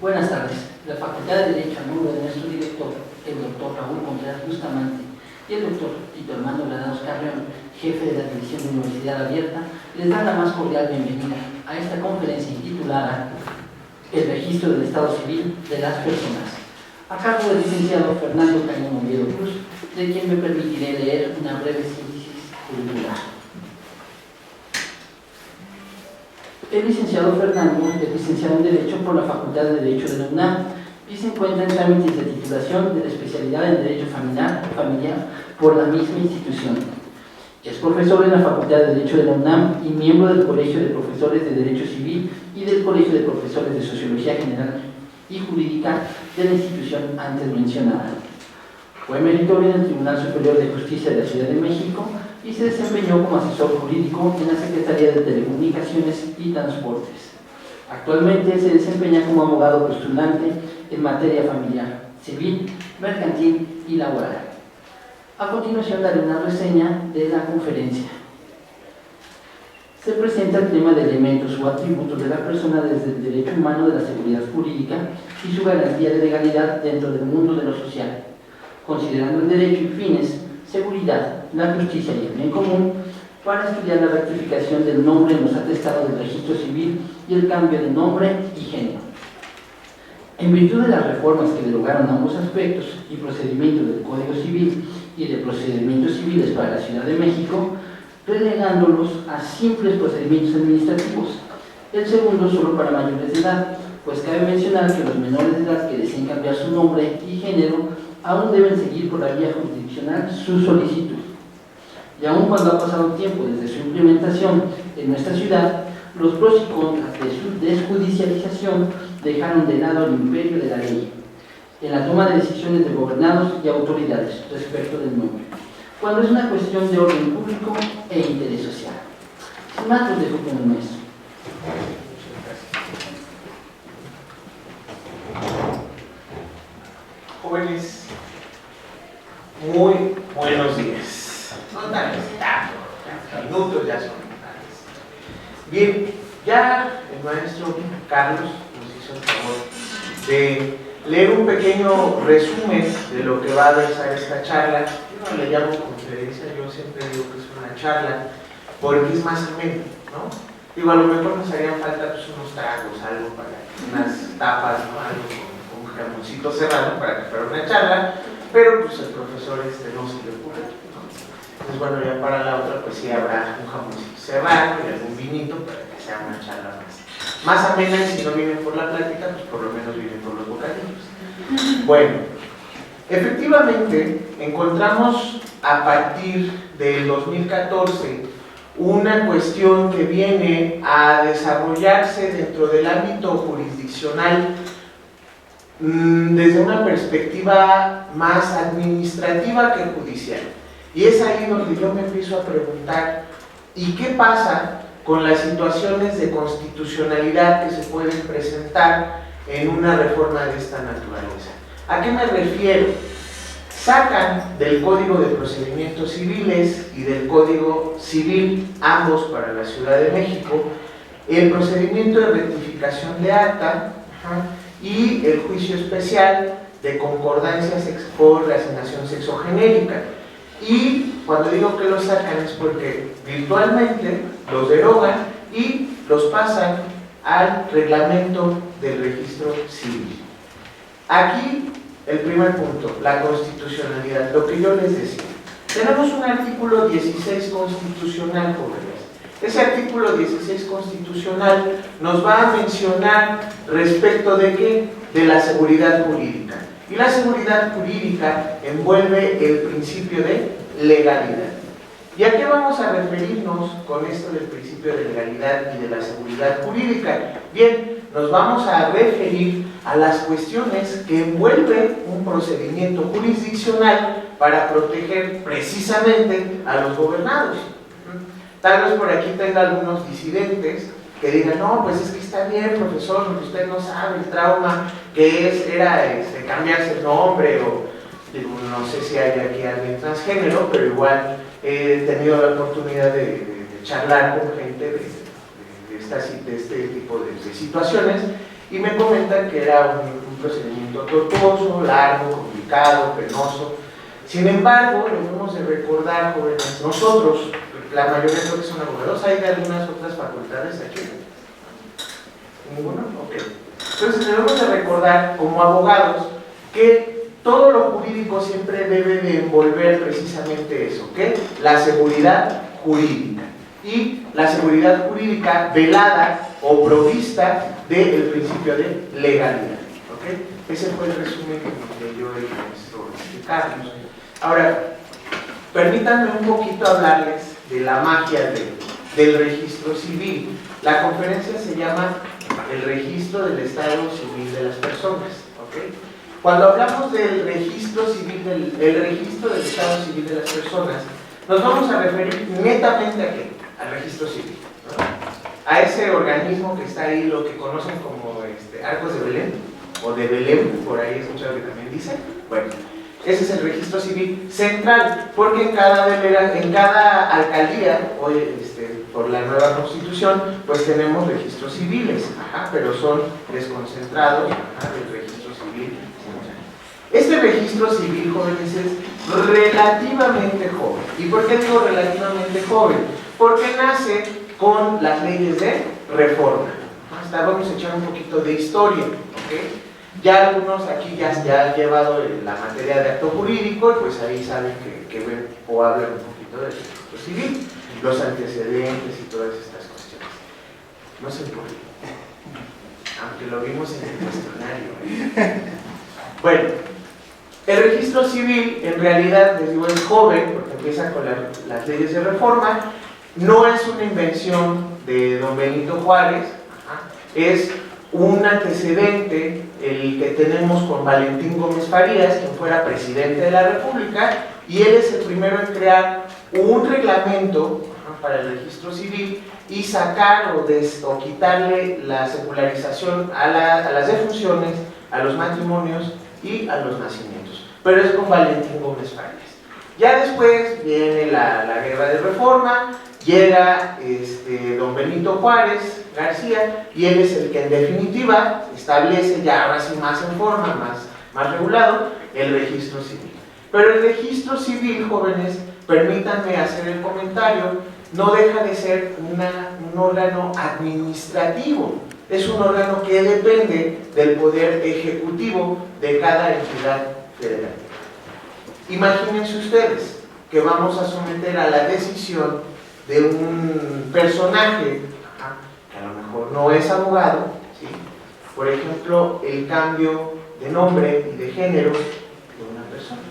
Buenas tardes. La Facultad de Derecho, a nombre de nuestro director, el doctor Raúl Contreras Bustamante, y el doctor Tito Armando Granados Carrión, jefe de la División de Universidad Abierta, les da la más cordial bienvenida a esta conferencia intitulada El registro del Estado Civil de las Personas, a cargo del licenciado Fernando Cañón Oviedo Cruz, de quien me permitiré leer una breve síntesis curricular. El licenciado Fernando es licenciado en Derecho por la Facultad de Derecho de la UNAM y se encuentra en trámites de titulación de la especialidad en Derecho Familiar por la misma institución. Es profesor en la Facultad de Derecho de la UNAM y miembro del Colegio de Profesores de Derecho Civil y del Colegio de Profesores de Sociología General y Jurídica de la institución antes mencionada. Fue meritorio en el Tribunal Superior de Justicia de la Ciudad de México y se desempeñó como asesor jurídico en la Secretaría de Telecomunicaciones y Transportes. Actualmente se desempeña como abogado postulante en materia familiar, civil, mercantil y laboral. A continuación daré una reseña de la conferencia. Se presenta el tema de elementos o atributos de la persona desde el derecho humano de la seguridad jurídica y su garantía de legalidad dentro del mundo de lo social, considerando el derecho y fines, seguridad, la justicia y el bien común, para estudiar la rectificación del nombre en los atestados del registro civil y el cambio de nombre y género. En virtud de las reformas que derogaron ambos aspectos y procedimientos del Código Civil y de procedimientos civiles para la Ciudad de México, relegándolos a simples procedimientos administrativos, el segundo solo para mayores de edad, pues cabe mencionar que los menores de edad que deseen cambiar su nombre y género aún deben seguir por la vía jurisdiccional su solicitud. Y aun cuando ha pasado tiempo desde su implementación en nuestra ciudad, los pros y contras de su desjudicialización dejaron de lado el imperio de la ley en la toma de decisiones de gobernados y autoridades respecto del nombre, cuando es una cuestión de orden público e interés social. Sin más, los dejo con el maestro. Jóvenes, muy buenos días. No tan minutos, ya son tardes. Bien, ya el maestro Carlos nos hizo el favor de leer un pequeño resumen de lo que va a versar esta charla. Yo no le llamo conferencia, yo siempre digo que es una charla, porque es más ameno, ¿no? Digo, a lo mejor nos harían falta pues, unos tragos, algo para unas tapas, ¿no? Algo con un jamoncito serrano para que fuera una charla, pero pues el profesor no se le ocurre, ¿no? Entonces, bueno, ya para la otra, pues sí habrá un jamoncito serrano y algún vinito para que sea una charla más amena, y si no vienen por la plática, pues por lo menos vienen por los bocadillos. Bueno, efectivamente, encontramos a partir del 2014 una cuestión que viene a desarrollarse dentro del ámbito jurisdiccional desde una perspectiva más administrativa que judicial. Y es ahí donde yo me empiezo a preguntar, ¿y qué pasa con las situaciones de constitucionalidad que se pueden presentar en una reforma de esta naturaleza? ¿A qué me refiero? Sacan del Código de Procedimientos Civiles y del Código Civil, ambos para la Ciudad de México, el procedimiento de rectificación de acta y el juicio especial de concordancia por la asignación sexogenérica. Y cuando digo que los sacan es porque virtualmente los derogan y los pasan al reglamento del registro civil. Aquí el primer punto, la constitucionalidad, lo que yo les decía. Tenemos un artículo 16 constitucional, jóvenes. Ese artículo 16 constitucional nos va a mencionar respecto de ¿qué? De la seguridad jurídica. Y la seguridad jurídica envuelve el principio de legalidad. ¿Y a qué vamos a referirnos con esto del principio de legalidad y de la seguridad jurídica? Bien, nos vamos a referir a las cuestiones que envuelven un procedimiento jurisdiccional para proteger precisamente a los gobernados. Tal vez por aquí tenga algunos disidentes que digan, no, pues es que está bien, profesor, porque usted no sabe el trauma que era cambiarse el nombre, o digo, no sé si hay aquí alguien transgénero, pero igual he tenido la oportunidad de charlar con gente de este tipo de situaciones, y me comentan que era un procedimiento tortuoso, largo, complicado, penoso. Sin embargo, debemos de recordar, jóvenes, nosotros, la mayoría creo que son abogados, ¿hay de algunas otras facultades aquí? ¿Ninguno? Ok. Entonces debemos de recordar como abogados que todo lo jurídico siempre debe de envolver precisamente eso, ¿qué? La seguridad jurídica. Y la seguridad jurídica velada o provista del principio de legalidad. ¿Okay? Ese fue el resumen que nos leyó el maestro Carlos. Ahora, permítanme un poquito hablarles de la magia del registro civil. La conferencia se llama El registro del Estado Civil de las Personas. ¿Okay? Cuando hablamos del registro civil, el registro del Estado Civil de las Personas, nos vamos a referir netamente a ¿qué? Al registro civil, ¿no? A ese organismo que está ahí, lo que conocen como Arcos de Belén, o de Belén, por ahí he escuchado que también dicen. Bueno, ese es el registro civil central, porque en cada alcaldía, hoy, por la nueva constitución, pues tenemos registros civiles, pero son desconcentrados del registro civil central. Este registro civil, jóvenes, es relativamente joven. ¿Y por qué digo relativamente joven? Porque nace con las leyes de reforma. Vamos a echar un poquito de historia, ¿okay? Ya algunos aquí ya han llevado la materia de acto jurídico, y pues ahí saben que ven o hablan un poquito del registro civil, los antecedentes y todas estas cuestiones. No sé por qué, aunque lo vimos en el cuestionario. Bueno, el registro civil en realidad, les digo, es joven, porque empieza con las leyes de reforma. No es una invención de don Benito Juárez, es un antecedente el que tenemos con Valentín Gómez Farías, quien fuera presidente de la República, y él es el primero en crear un reglamento para el registro civil y sacar o quitarle la secularización a las defunciones, a los matrimonios y a los nacimientos. Pero es con Valentín Gómez Farías. Ya después viene la guerra de reforma, llega don Benito Juárez García, y él es el que en definitiva establece ya ahora sí más en forma, más regulado, el registro civil. Pero el registro civil, jóvenes, permítanme hacer el comentario, no deja de ser un órgano administrativo, es un órgano que depende del poder ejecutivo de cada entidad federal. Imagínense ustedes que vamos a someter a la decisión de un personaje que a lo mejor no es abogado, ¿sí? Por ejemplo, el cambio de nombre y de género de una persona.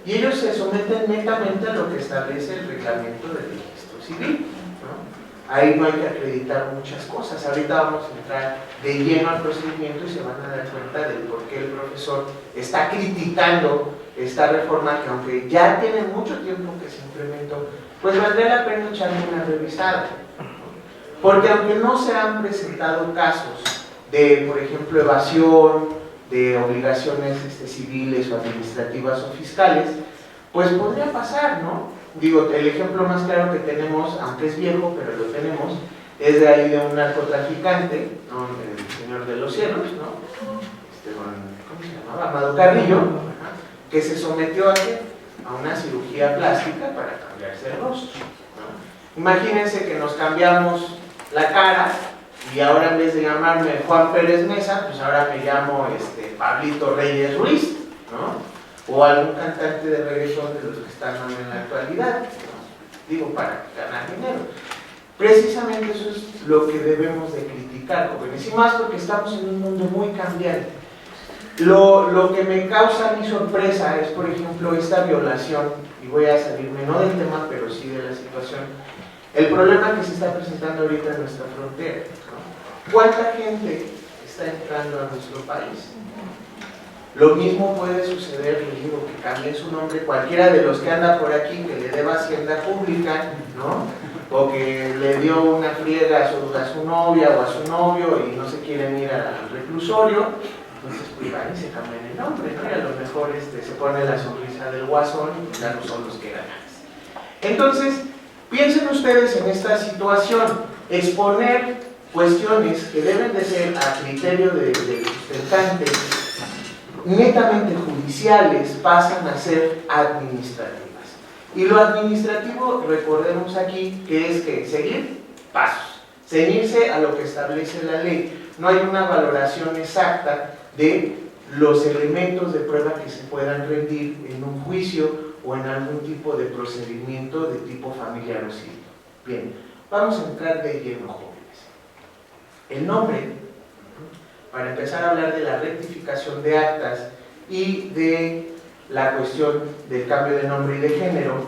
Y ellos se someten netamente a lo que establece el reglamento del registro civil, ¿no? Ahí no hay que acreditar muchas cosas. Ahorita vamos a entrar de lleno al procedimiento y se van a dar cuenta de por qué el profesor está criticando esta reforma, que aunque ya tiene mucho tiempo que se implementó, pues valdría la pena echarle una revisada. Porque aunque no se han presentado casos de, por ejemplo, evasión, de obligaciones civiles o administrativas o fiscales, pues podría pasar, ¿no? Digo, el ejemplo más claro que tenemos, aunque es viejo, pero lo tenemos, es de ahí de un narcotraficante, ¿no? El señor de los cielos, ¿no? ¿Cómo se llamaba? Amado Carrillo, que se sometió a una cirugía plástica para cambiarse el rostro, ¿no? Imagínense que nos cambiamos la cara y ahora en vez de llamarme Juan Pérez Mesa, pues ahora me llamo Pablito Reyes Ruiz, ¿no? O algún cantante de reggaetón de los que están en la actualidad, ¿no? Digo, para ganar dinero. Precisamente eso es lo que debemos de criticar, jóvenes, y más porque estamos en un mundo muy cambiante. Lo que me causa mi sorpresa es, por ejemplo, esta violación, y voy a salirme no del tema, pero sí de la situación, el problema que se está presentando ahorita en nuestra frontera, ¿no? ¿Cuánta gente está entrando a nuestro país? Lo mismo puede suceder, les digo, que cambie su nombre cualquiera de los que anda por aquí, que le deba hacienda pública, ¿no? O que le dio una friega a su novia o a su novio y no se quieren ir al reclusorio. Entonces, pues van y se cambian el nombre, ¿no? Y a lo mejor se pone la sonrisa del guasón y ya no son los que ganan. Entonces, piensen ustedes en esta situación, exponer cuestiones que deben de ser a criterio del sustentante, netamente judiciales, pasan a ser administrativas. Y lo administrativo, recordemos aquí, que es que seguir pasos, ceñirse a lo que establece la ley. No hay una valoración exacta de los elementos de prueba que se puedan rendir en un juicio o en algún tipo de procedimiento de tipo familiar o civil. Bien, vamos a entrar de lleno, jóvenes. El nombre, para empezar a hablar de la rectificación de actas y de la cuestión del cambio de nombre y de género.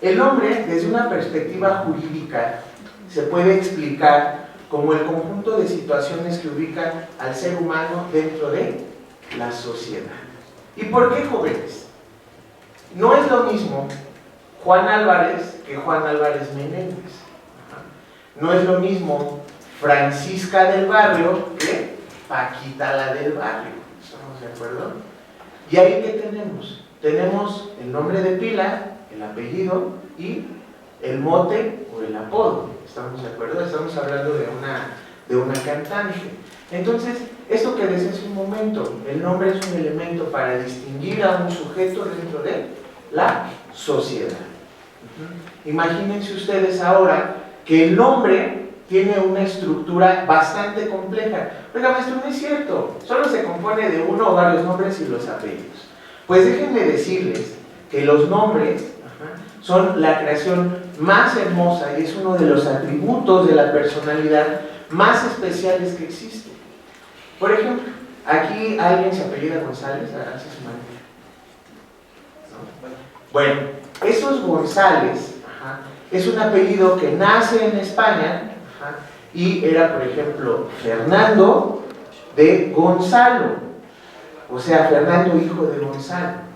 El nombre, desde una perspectiva jurídica, se puede explicar como el conjunto de situaciones que ubican al ser humano dentro de la sociedad. ¿Y por qué, jóvenes? No es lo mismo Juan Álvarez que Juan Álvarez Menéndez. No es lo mismo Francisca del Barrio que Paquita la del Barrio. ¿Estamos de acuerdo? Y ahí ¿qué tenemos? Tenemos el nombre de pila, el apellido y el mote o el apodo. ¿Estamos de acuerdo? Estamos hablando de una cantante. Entonces, esto que decía hace un momento, el nombre es un elemento para distinguir a un sujeto dentro de la sociedad. Imagínense ustedes ahora que el nombre tiene una estructura bastante compleja. Oiga, maestro, no es cierto, solo se compone de uno o varios nombres y los apellidos. Pues déjenme decirles que los nombres son la creación más hermosa y es uno de los atributos de la personalidad más especiales que existen. Por ejemplo, aquí alguien se apellida González, hace su mano. ¿No? Bueno, esos González es un apellido que nace en España y era, por ejemplo, Fernando de Gonzalo, o sea, Fernando hijo de Gonzalo.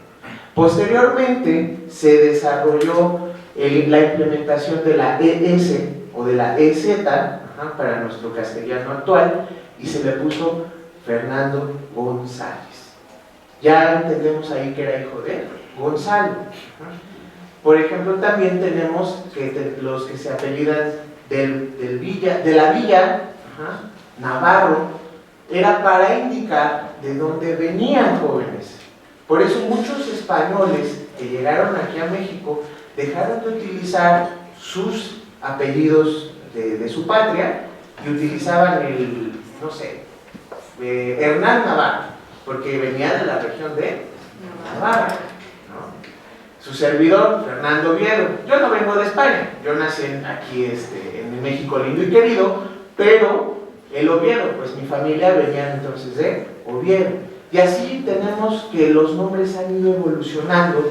Posteriormente se desarrolló la implementación de la ES o de la EZ para nuestro castellano actual y se le puso Fernando González. Ya entendemos ahí que era hijo de Gonzalo. Por ejemplo, también tenemos que los que se apellidan de la Villa, Navarro, era para indicar de dónde venían, jóvenes. Por eso muchos españoles que llegaron aquí a México dejaron de utilizar sus apellidos de su patria y utilizaban el, no sé, Hernán Navarro, porque venía de la región de Navarra, ¿no? Su servidor, Fernando Oviedo. Yo no vengo de España, yo nací aquí en México lindo y querido, pero el Oviedo, pues mi familia venía entonces de Oviedo. Y así tenemos que los nombres han ido evolucionando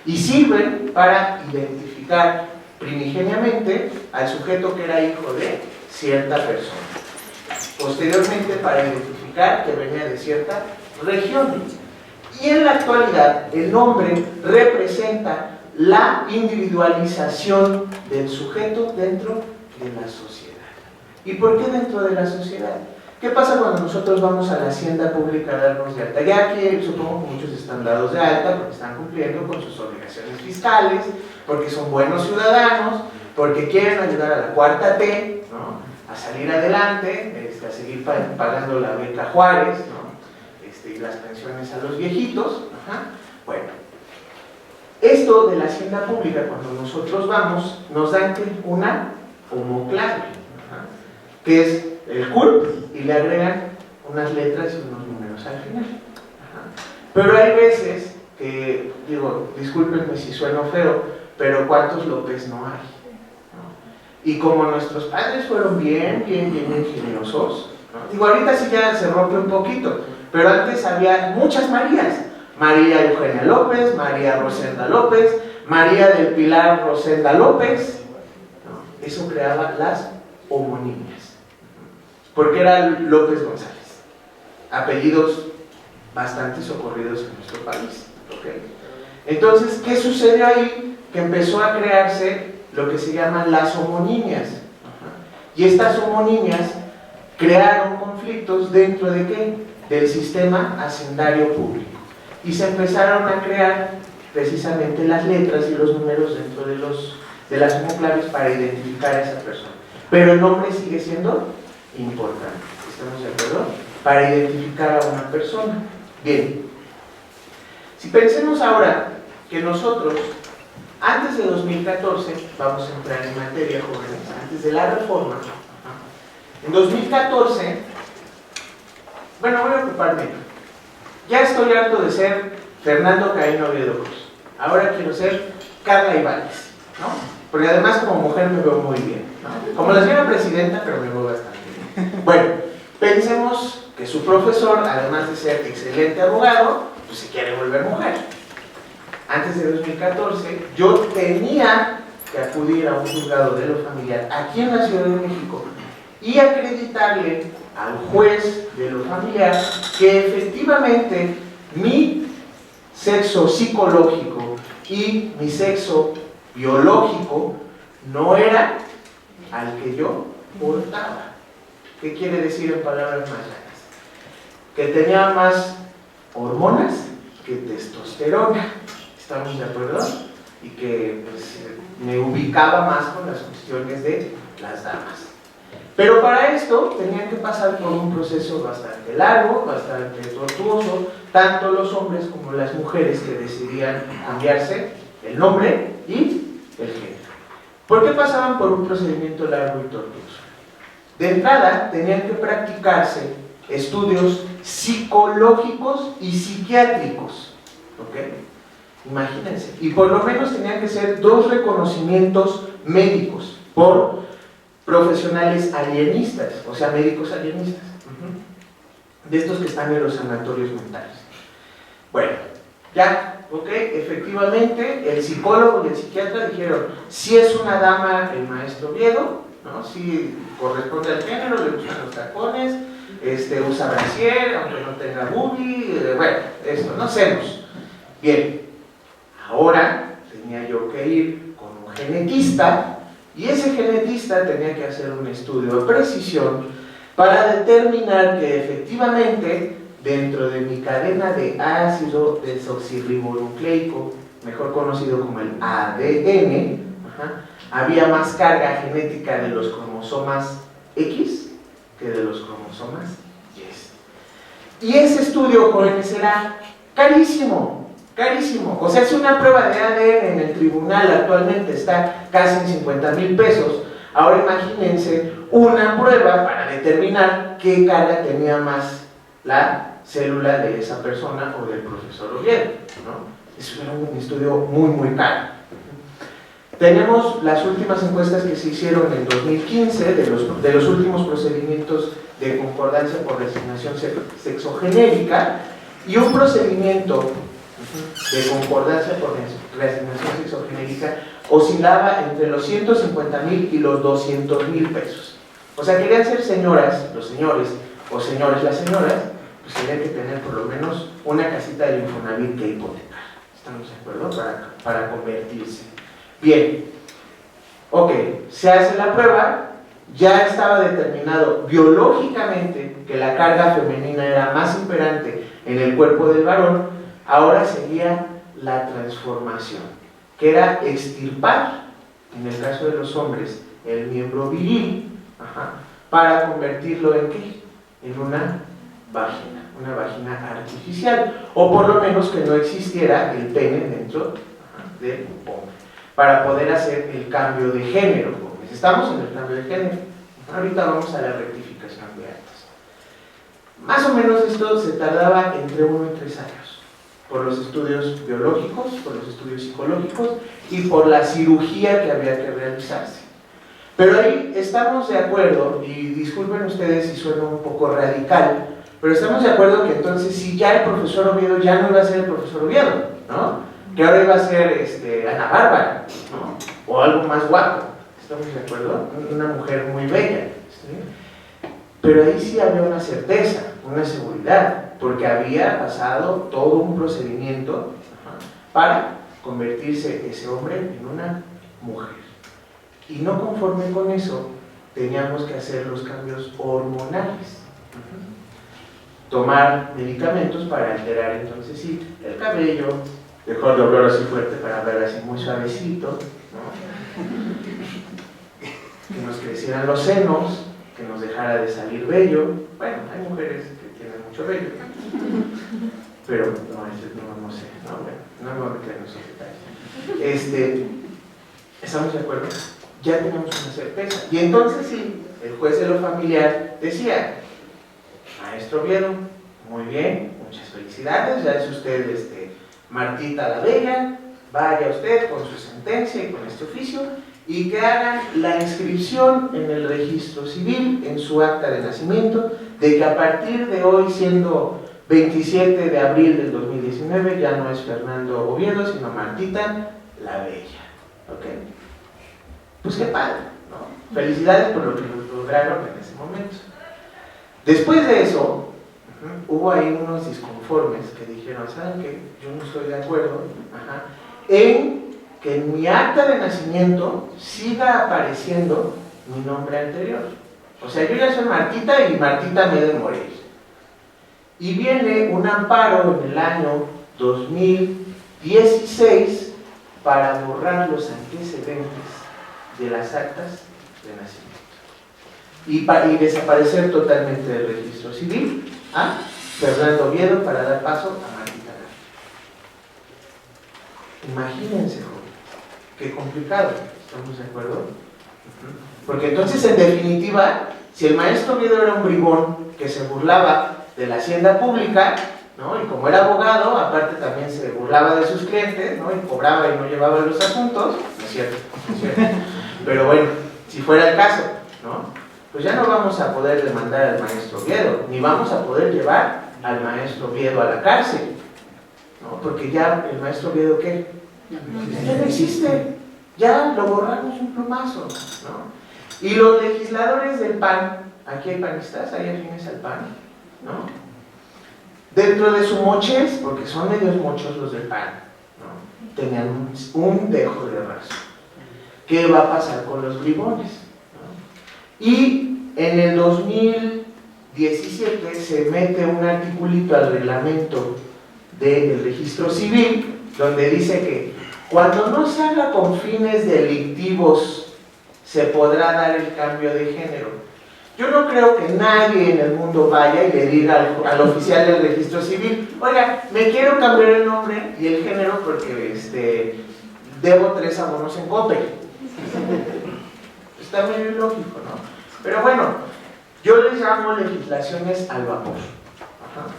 y sirven para identificar primigeniamente al sujeto que era hijo de cierta persona. Posteriormente para identificar que venía de cierta región. Y en la actualidad el nombre representa la individualización del sujeto dentro de la sociedad. ¿Y por qué dentro de la sociedad? ¿Qué pasa cuando nosotros vamos a la hacienda pública a darnos de alta? Ya que supongo que muchos están dados de alta porque están cumpliendo con sus obligaciones fiscales, porque son buenos ciudadanos, porque quieren ayudar a la cuarta T, ¿no?, a salir adelante, a seguir pagando la beca Juárez, ¿no?, y las pensiones a los viejitos. Bueno, esto de la hacienda pública, cuando nosotros vamos, nos dan una homoclave, que es el CURP, y le agregan unas letras y unos números al final. Pero hay veces que, digo, discúlpenme si sueno feo, pero ¿cuántos López no hay? Y como nuestros padres fueron bien ingeniosos, ¿no? Digo, ahorita sí ya se rompe un poquito, pero antes había muchas Marías. María Eugenia López, María Rosenda López, María del Pilar Rosenda López, ¿no? Eso creaba las homonimias, porque era López González, apellidos bastante socorridos en nuestro país, ¿okay? Entonces, ¿qué sucedió ahí? Que empezó a crearse lo que se llaman las homonimias, y estas homonimias crearon conflictos dentro de ¿qué? Del sistema hacendario público, y se empezaron a crear precisamente las letras y los números dentro de las homoclaves para identificar a esa persona. pero el nombre sigue siendo importante. ¿Estamos de acuerdo? Para identificar a una persona. Bien, si pensemos ahora que nosotros, antes de 2014, vamos a entrar en materia, jóvenes, antes de la reforma, en 2014, bueno, voy a ocuparme. Ya estoy harto de ser Fernando Caíno Oviedo Cruz. Ahora quiero ser Carla Ibáñez, ¿no? Porque además como mujer me veo muy bien, ¿no? Como la señora presidenta, pero me veo bastante bien. Bueno, pensemos que su profesor, además de ser excelente abogado, pues se quiere volver mujer. Antes de 2014, yo tenía que acudir a un juzgado de lo familiar aquí en la Ciudad de México y acreditarle al juez de lo familiar que efectivamente mi sexo psicológico y mi sexo biológico no era al que yo portaba. ¿Qué quiere decir en palabras más llanas? Que tenía más hormonas que testosterona. ¿Estamos de acuerdo? Y que pues, me ubicaba más con las cuestiones de las damas. Pero para esto tenían que pasar por un proceso bastante largo, bastante tortuoso, tanto los hombres como las mujeres que decidían cambiarse el nombre y el género. ¿Por qué pasaban por un procedimiento largo y tortuoso? De entrada tenían que practicarse estudios psicológicos y psiquiátricos, ¿ok? Imagínense, y por lo menos tenían que ser 2 reconocimientos médicos por profesionales alienistas, o sea, médicos alienistas, de estos que están en los sanatorios mentales. Bueno, ya, ok, efectivamente, el psicólogo y el psiquiatra dijeron, si es una dama el maestro Oviedo, ¿no? Si corresponde al género, le gustan los tacones, usa brasier, aunque no tenga boobie, bueno, esto, no hacemos. Bien, ahora tenía yo que ir con un genetista y ese genetista tenía que hacer un estudio de precisión para determinar que efectivamente dentro de mi cadena de ácido desoxirribonucleico, mejor conocido como el ADN, había más carga genética de los cromosomas X que de los cromosomas Y. Y ese estudio, jóvenes, será carísimo, carísimo. O sea, es una prueba de ADN en el tribunal, actualmente está casi en 50,000 pesos. Ahora imagínense una prueba para determinar qué carga tenía más la célula de esa persona o del profesor Oviedo, ¿no? Eso era un estudio muy, muy caro. Tenemos las últimas encuestas que se hicieron en 2015 de los últimos procedimientos de concordancia por reasignación sexogenérica y un procedimiento de concordancia por reasignación sexogenérica oscilaba entre los 150,000 y los 200,000 pesos. O sea, querían ser señoras, los señores, o señores, las señoras, pues tenían que tener por lo menos una casita de Infonavit que hipotecar. ¿Estamos de acuerdo? Para convertirse. Bien, ok, se hace la prueba, ya estaba determinado biológicamente que la carga femenina era más imperante en el cuerpo del varón, ahora seguía la transformación, que era extirpar, en el caso de los hombres, el miembro viril, para convertirlo en ¿qué? En una vagina artificial, o por lo menos que no existiera el pene dentro del hombre, para poder hacer el cambio de género. Estamos en el cambio de género. Ahorita vamos a la rectificación de actas. Más o menos esto se tardaba entre 1 y 3 años, por los estudios biológicos, por los estudios psicológicos y por la cirugía que había que realizarse. Pero ahí estamos de acuerdo, y disculpen ustedes si suena un poco radical, pero estamos de acuerdo que entonces si ya el profesor Oviedo ya no iba a ser el profesor Oviedo, ¿no? Que ahora iba a ser Ana Bárbara, ¿no? O algo más guapo. ¿Estamos de acuerdo? Una mujer muy bella, ¿sí? Pero ahí sí había una certeza, una seguridad, porque había pasado todo un procedimiento para convertirse ese hombre en una mujer. Y no conforme con eso, teníamos que hacer los cambios hormonales. Tomar medicamentos para alterar entonces sí el cabello, dejarlo hablar así fuerte para hablar así muy suavecito, ¿no? que nos crecieran los senos, que nos dejara de salir vello. Bueno, hay mujeres que tienen mucho vello, pero no sé, no me voy a meter en esos detalles. ¿Estamos de acuerdo? Ya tenemos una certeza. Y entonces sí, el juez de lo familiar decía: maestro Oviedo, muy bien, muchas felicidades, ya es usted Martita la Bella, vaya usted con su sentencia y con este oficio, y que hagan la inscripción en el registro civil, en su acta de nacimiento, de que a partir de hoy, siendo 27 de abril del 2019, ya no es Fernando Oviedo, sino Martita la Bella. ¿Ok? Pues qué padre, ¿no? Felicidades por lo que lograron en ese momento. Después de eso, hubo ahí unos disconformes que dijeron: ¿saben qué? Yo no estoy de acuerdo en que en mi acta de nacimiento siga apareciendo mi nombre anterior. O sea, yo ya soy Martita y Martita me he de morir. Y viene un amparo en el año 2016 para borrar los antecedentes de las actas de nacimiento y desaparecer totalmente del registro civil a Fernando Oviedo para dar paso a Martita la Bella. Imagínense, joven, qué complicado. ¿Estamos de acuerdo? Porque entonces, en definitiva, si el maestro Oviedo era un bribón que se burlaba de la hacienda pública, ¿no? Y como era abogado, aparte también se burlaba de sus clientes, ¿no? Y cobraba y no llevaba los asuntos, no es cierto, no es cierto. Pero bueno, si fuera el caso, ¿no? Pues ya no vamos a poder demandar al maestro Oviedo, ni vamos a poder llevar al maestro Oviedo a la cárcel, ¿no? Porque ya el maestro Oviedo, ¿qué? Ya no existe, ya lo borramos un plumazo, ¿no? Y los legisladores del PAN, aquí hay panistas, hay afines al PAN, ¿no? Dentro de su mochez, porque son medios mochos los del PAN, ¿no? Tenían un dejo de razón. ¿Qué va a pasar con los bribones? ¿No? Y en el 2017 se mete un articulito al reglamento del registro civil, donde dice que cuando no se haga con fines delictivos se podrá dar el cambio de género. Yo no creo que nadie en el mundo vaya y le diga al oficial del registro civil: oiga, me quiero cambiar el nombre y el género porque debo 3 abonos en Coppel. Está medio ilógico, ¿no? Pero bueno, yo les llamo legislaciones al vapor.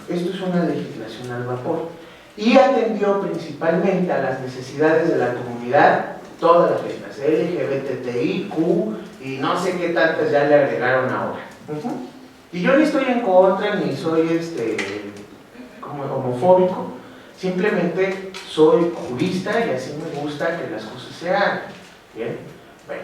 Esto es una legislación al vapor. Y atendió principalmente a las necesidades de la comunidad, todas las reglas, LGBTI, Q y no sé qué tantas ya le agregaron ahora. Y yo ni estoy en contra, ni soy como homofóbico, simplemente soy jurista y así me gusta que las cosas se hagan. Bien, bueno.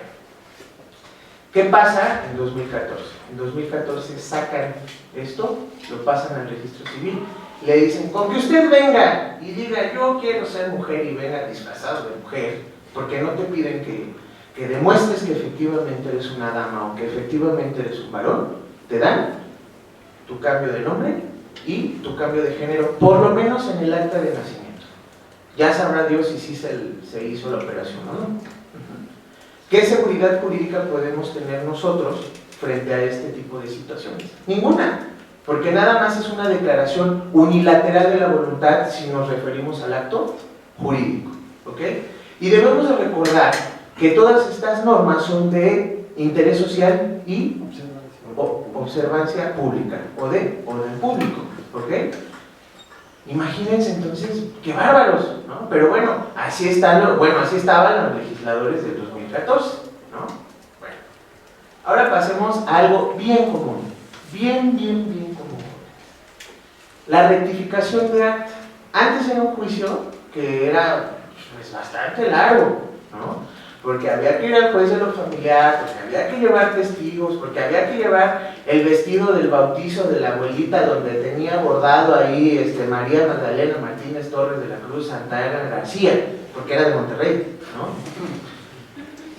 ¿Qué pasa en 2014? En 2014 sacan esto, lo pasan al registro civil, le dicen: con que usted venga y diga yo quiero ser mujer y venga disfrazado de mujer, porque no te piden que demuestres que efectivamente eres una dama o que efectivamente eres un varón, te dan tu cambio de nombre y tu cambio de género, por lo menos en el acta de nacimiento. Ya sabrá Dios si sí se hizo la operación o no. ¿Qué seguridad jurídica podemos tener nosotros frente a este tipo de situaciones? Ninguna, porque nada más es una declaración unilateral de la voluntad si nos referimos al acto jurídico, ¿ok? Y debemos de recordar que todas estas normas son de interés social y observancia pública, o de orden público, ¿ok? Imagínense entonces, qué bárbaros, ¿no? Pero bueno, así estaban los legisladores del 2014, ¿no? Bueno, ahora pasemos a algo bien común, bien común. La rectificación de acta. Antes era un juicio que era pues, bastante largo, ¿no? Porque había que ir al juez de lo familiar, porque había que llevar testigos, porque había que llevar el vestido del bautizo de la abuelita donde tenía bordado ahí María Magdalena Martínez Torres de la Cruz Santa Ana García, porque era de Monterrey, ¿no?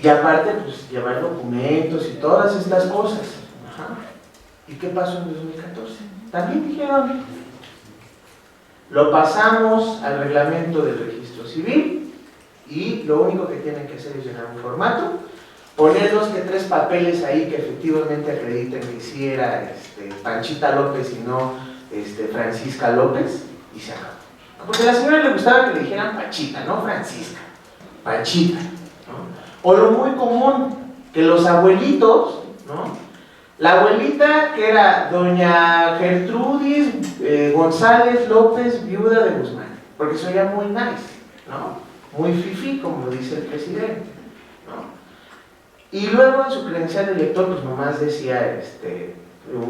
Y aparte, pues llevar documentos y todas estas cosas. Ajá. ¿Y qué pasó en 2014? También dijeron, lo pasamos al reglamento del registro civil y lo único que tienen que hacer es llenar un formato poner 2 que 3 papeles ahí que efectivamente acrediten que sí era Panchita López y no Francisca López, y se acabó. Porque a la señora le gustaba que le dijeran Panchita, no Francisca, Panchita, ¿no? O lo muy común, que los abuelitos, ¿no? La abuelita que era doña Gertrudis González López, viuda de Guzmán, porque se oía muy nice, ¿no? Muy fifí, como dice el presidente, ¿no? Y luego en su credencial de elector, pues nomás decía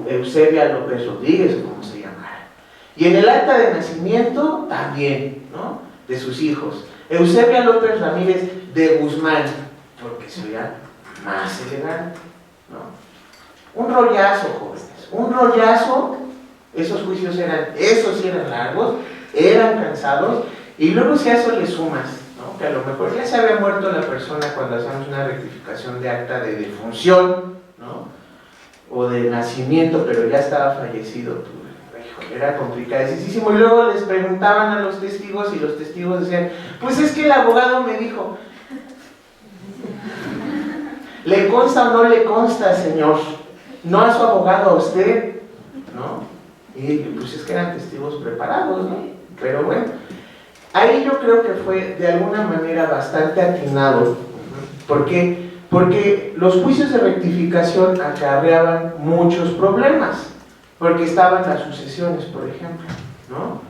Eusebia López Rodríguez, o como se llamara. Y en el acta de nacimiento también, ¿no? De sus hijos. Eusebia López Ramírez de Guzmán, porque se oía más elegante, ¿no? Un rollazo, jóvenes, un rollazo. Esos juicios esos sí eran largos, eran cansados, y luego si a eso le sumas, ¿no? Que a lo mejor ya se había muerto la persona cuando hacemos una rectificación de acta de defunción, ¿no? O de nacimiento, pero ya estaba fallecido, pues, era complicadísimo. Y luego les preguntaban a los testigos y los testigos decían, pues es que el abogado me dijo. ¿Le consta o no le consta, señor? No a su abogado, a usted, ¿no? Y pues es que eran testigos preparados, ¿no? Pero bueno, ahí yo creo que fue de alguna manera bastante atinado. ¿Por qué? Porque los juicios de rectificación acarreaban muchos problemas, porque estaban las sucesiones, por ejemplo, ¿no?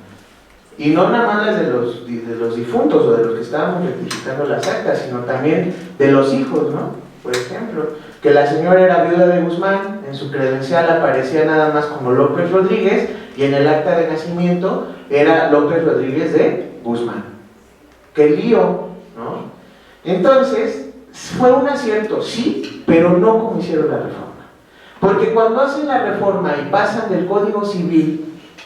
Y no nada más las de los difuntos o de los que estábamos rectificando las actas, sino también de los hijos, ¿no? Por ejemplo, que la señora era viuda de Guzmán, en su credencial aparecía nada más como López Rodríguez, y en el acta de nacimiento era López Rodríguez de Guzmán. ¡Qué lío!, ¿no? Entonces, fue un acierto, sí, pero no como hicieron la reforma. Porque cuando hacen la reforma y pasan del Código Civil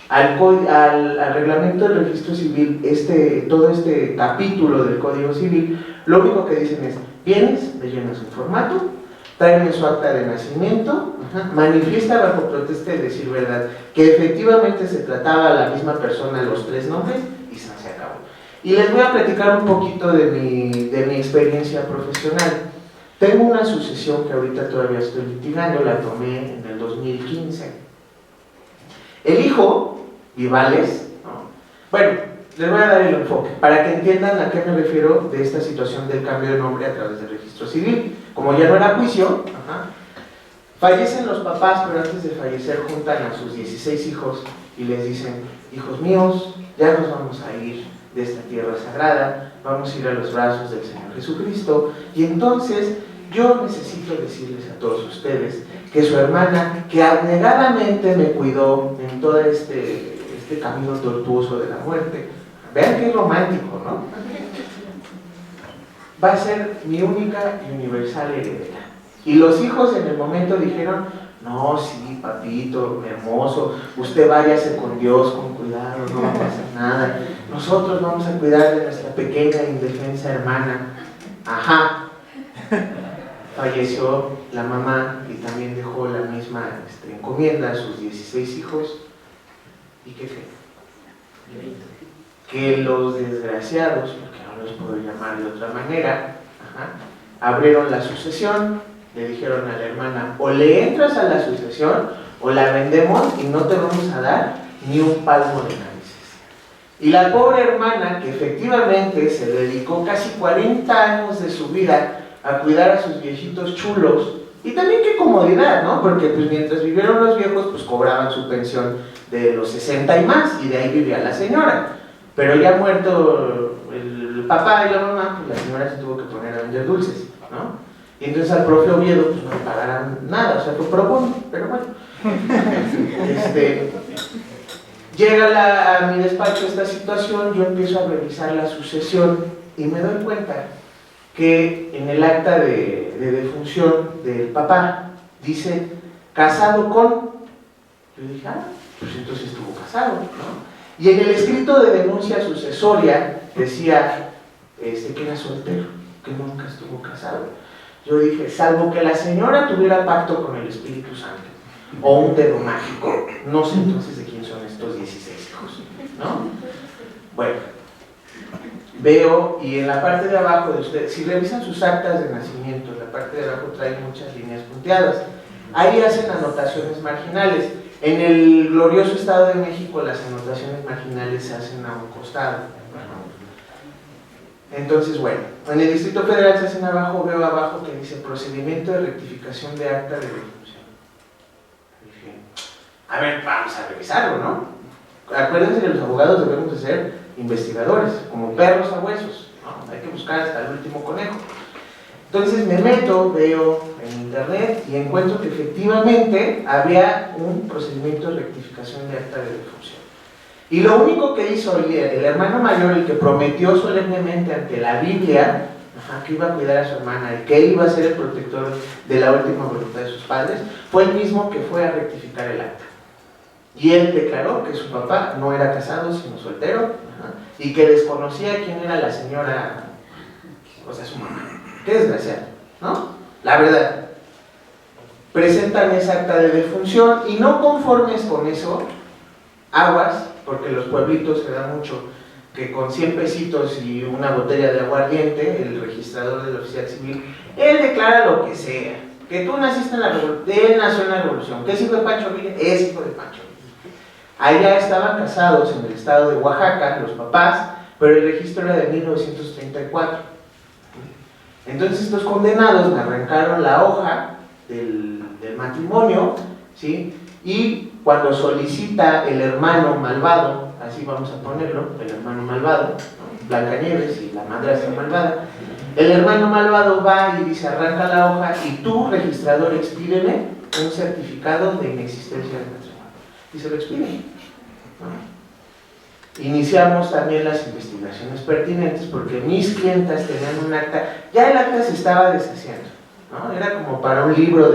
al reglamento del registro civil, todo este capítulo del Código Civil, lo único que dicen es, vienes, me llenas un formato, tráeme su acta de nacimiento, manifiesta bajo protesta de decir verdad que efectivamente se trataba a la misma persona los 3 nombres, y se acabó. Y les voy a platicar un poquito de mi experiencia profesional. Tengo una sucesión que ahorita todavía estoy litigando, la tomé en el 2015. El hijo, Vivales, ¿no? Bueno, les voy a dar el enfoque, para que entiendan a qué me refiero de esta situación del cambio de nombre a través del registro civil. Como ya no era juicio, fallecen los papás, pero antes de fallecer juntan a sus 16 hijos y les dicen, hijos míos, ya nos vamos a ir de esta tierra sagrada, vamos a ir a los brazos del Señor Jesucristo, y entonces yo necesito decirles a todos ustedes que su hermana, que abnegadamente me cuidó en todo este camino tortuoso de la muerte, vean qué romántico, ¿no? Va a ser mi única y universal heredera. Y los hijos en el momento dijeron, no, sí, papito, hermoso, usted váyase con Dios, con cuidado, no va a pasar nada. Nosotros vamos a cuidar de nuestra pequeña e indefensa hermana. Ajá. Falleció la mamá y también dejó la misma encomienda a sus 16 hijos. ¿Y qué creen? Que los desgraciados, porque no los puedo llamar de otra manera, abrieron la sucesión, le dijeron a la hermana, o le entras a la sucesión o la vendemos y no te vamos a dar ni un palmo de narices. Y la pobre hermana, que efectivamente se dedicó casi 40 años de su vida a cuidar a sus viejitos chulos, y también qué comodidad, ¿no? Porque pues mientras vivieron los viejos, pues cobraban su pensión de los 60 y más, y de ahí vivía la señora. Pero ya muerto el papá y la mamá, pues la señora se tuvo que poner a vender dulces, ¿no? Y entonces al profe Oviedo pues no le pagaran nada, o sea, fue pro bono, pero bueno. Llega a mi despacho esta situación, yo empiezo a revisar la sucesión y me doy cuenta que en el acta de defunción del papá dice casado con. Yo dije, pues entonces estuvo casado, ¿no? Y en el escrito de denuncia sucesoria decía que era soltero, que nunca estuvo casado. Yo dije, salvo que la señora tuviera pacto con el Espíritu Santo o un dedo mágico, no sé entonces de quién son estos 16 hijos, ¿no? Bueno, veo, y en la parte de abajo de ustedes, si revisan sus actas de nacimiento, en la parte de abajo traen muchas líneas punteadas, ahí hacen anotaciones marginales. En el glorioso Estado de México las anotaciones marginales se hacen a un costado. Entonces, bueno, en el Distrito Federal se hacen abajo, veo abajo que dice procedimiento de rectificación de acta de defunción. Dije, a ver, vamos a revisarlo, ¿no? Acuérdense que los abogados debemos de ser investigadores, como perros a huesos, ¿no? Hay que buscar hasta el último conejo. Entonces me meto, veo en internet y encuentro que efectivamente había un procedimiento de rectificación de acta de defunción. Y lo único que hizo el hermano mayor, el que prometió solemnemente ante la Biblia, que iba a cuidar a su hermana y que él iba a ser el protector de la última voluntad de sus padres, fue el mismo que fue a rectificar el acta. Y él declaró que su papá no era casado, sino soltero, y que desconocía quién era la señora, o sea, su mamá. Qué desgraciado, ¿no? La verdad. Presentan esa acta de defunción y no conformes con eso, aguas, porque los pueblitos se da mucho que con 100 pesitos y una botella de aguardiente, el registrador del oficial civil, él declara lo que sea, que tú naciste en la revolución, él nació en la revolución, que es hijo de Pancho Villa, es hijo de Pancho Villa. Allá estaban casados en el estado de Oaxaca, los papás, pero el registro era de 1934. Entonces estos condenados me arrancaron la hoja del matrimonio, ¿sí? Y cuando solicita el hermano malvado, así vamos a ponerlo, el hermano malvado, ¿no? Blancanieves y la madrastra malvada, el hermano malvado va y dice, arranca la hoja y tú, registrador, expídeme un certificado de inexistencia del matrimonio. Y se lo expide, ¿no? Iniciamos también las investigaciones pertinentes porque mis clientas tenían un acta, ya el acta se estaba deshaciendo, ¿no? Era como para un libro,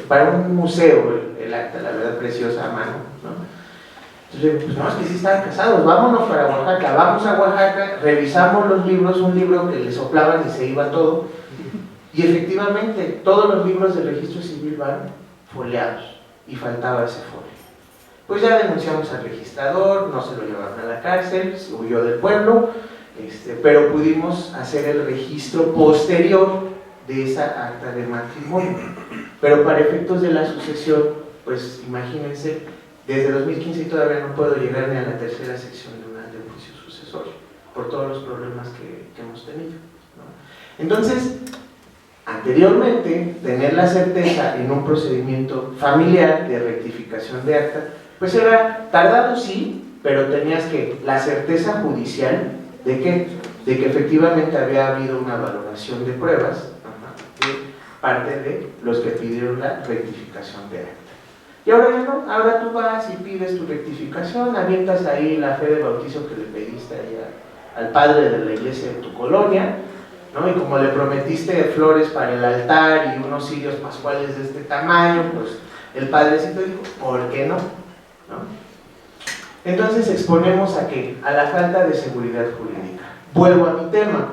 para un museo el acta, la verdad, preciosa a mano, ¿no? Entonces, pues no, es que sí estaban casados, vámonos para Oaxaca, vamos a Oaxaca, revisamos los libros, un libro que le soplaban y se iba todo, y efectivamente todos los libros del registro civil van foliados y faltaba ese folio. Pues ya denunciamos al registrador, no se lo llevaron a la cárcel, se huyó del pueblo, pero pudimos hacer el registro posterior de esa acta de matrimonio. Pero para efectos de la sucesión, pues imagínense, desde 2015 todavía no puedo llegar ni a la tercera sección de un juicio sucesorio, por todos los problemas que hemos tenido, ¿no? Entonces, anteriormente, tener la certeza en un procedimiento familiar de rectificación de acta, pues era tardado sí, pero tenías que la certeza judicial de que efectivamente había habido una valoración de pruebas de parte de los que pidieron la rectificación de acta. Y ahora ya no, ahora tú vas y pides tu rectificación, avientas ahí la fe de bautizo que le pediste ahí al padre de la iglesia de tu colonia, ¿no? Y como le prometiste flores para el altar y unos cirios pascuales de este tamaño, pues el padrecito dijo, ¿por qué no? ¿No? Entonces exponemos a ¿qué? A la falta de seguridad jurídica. Vuelvo a mi tema.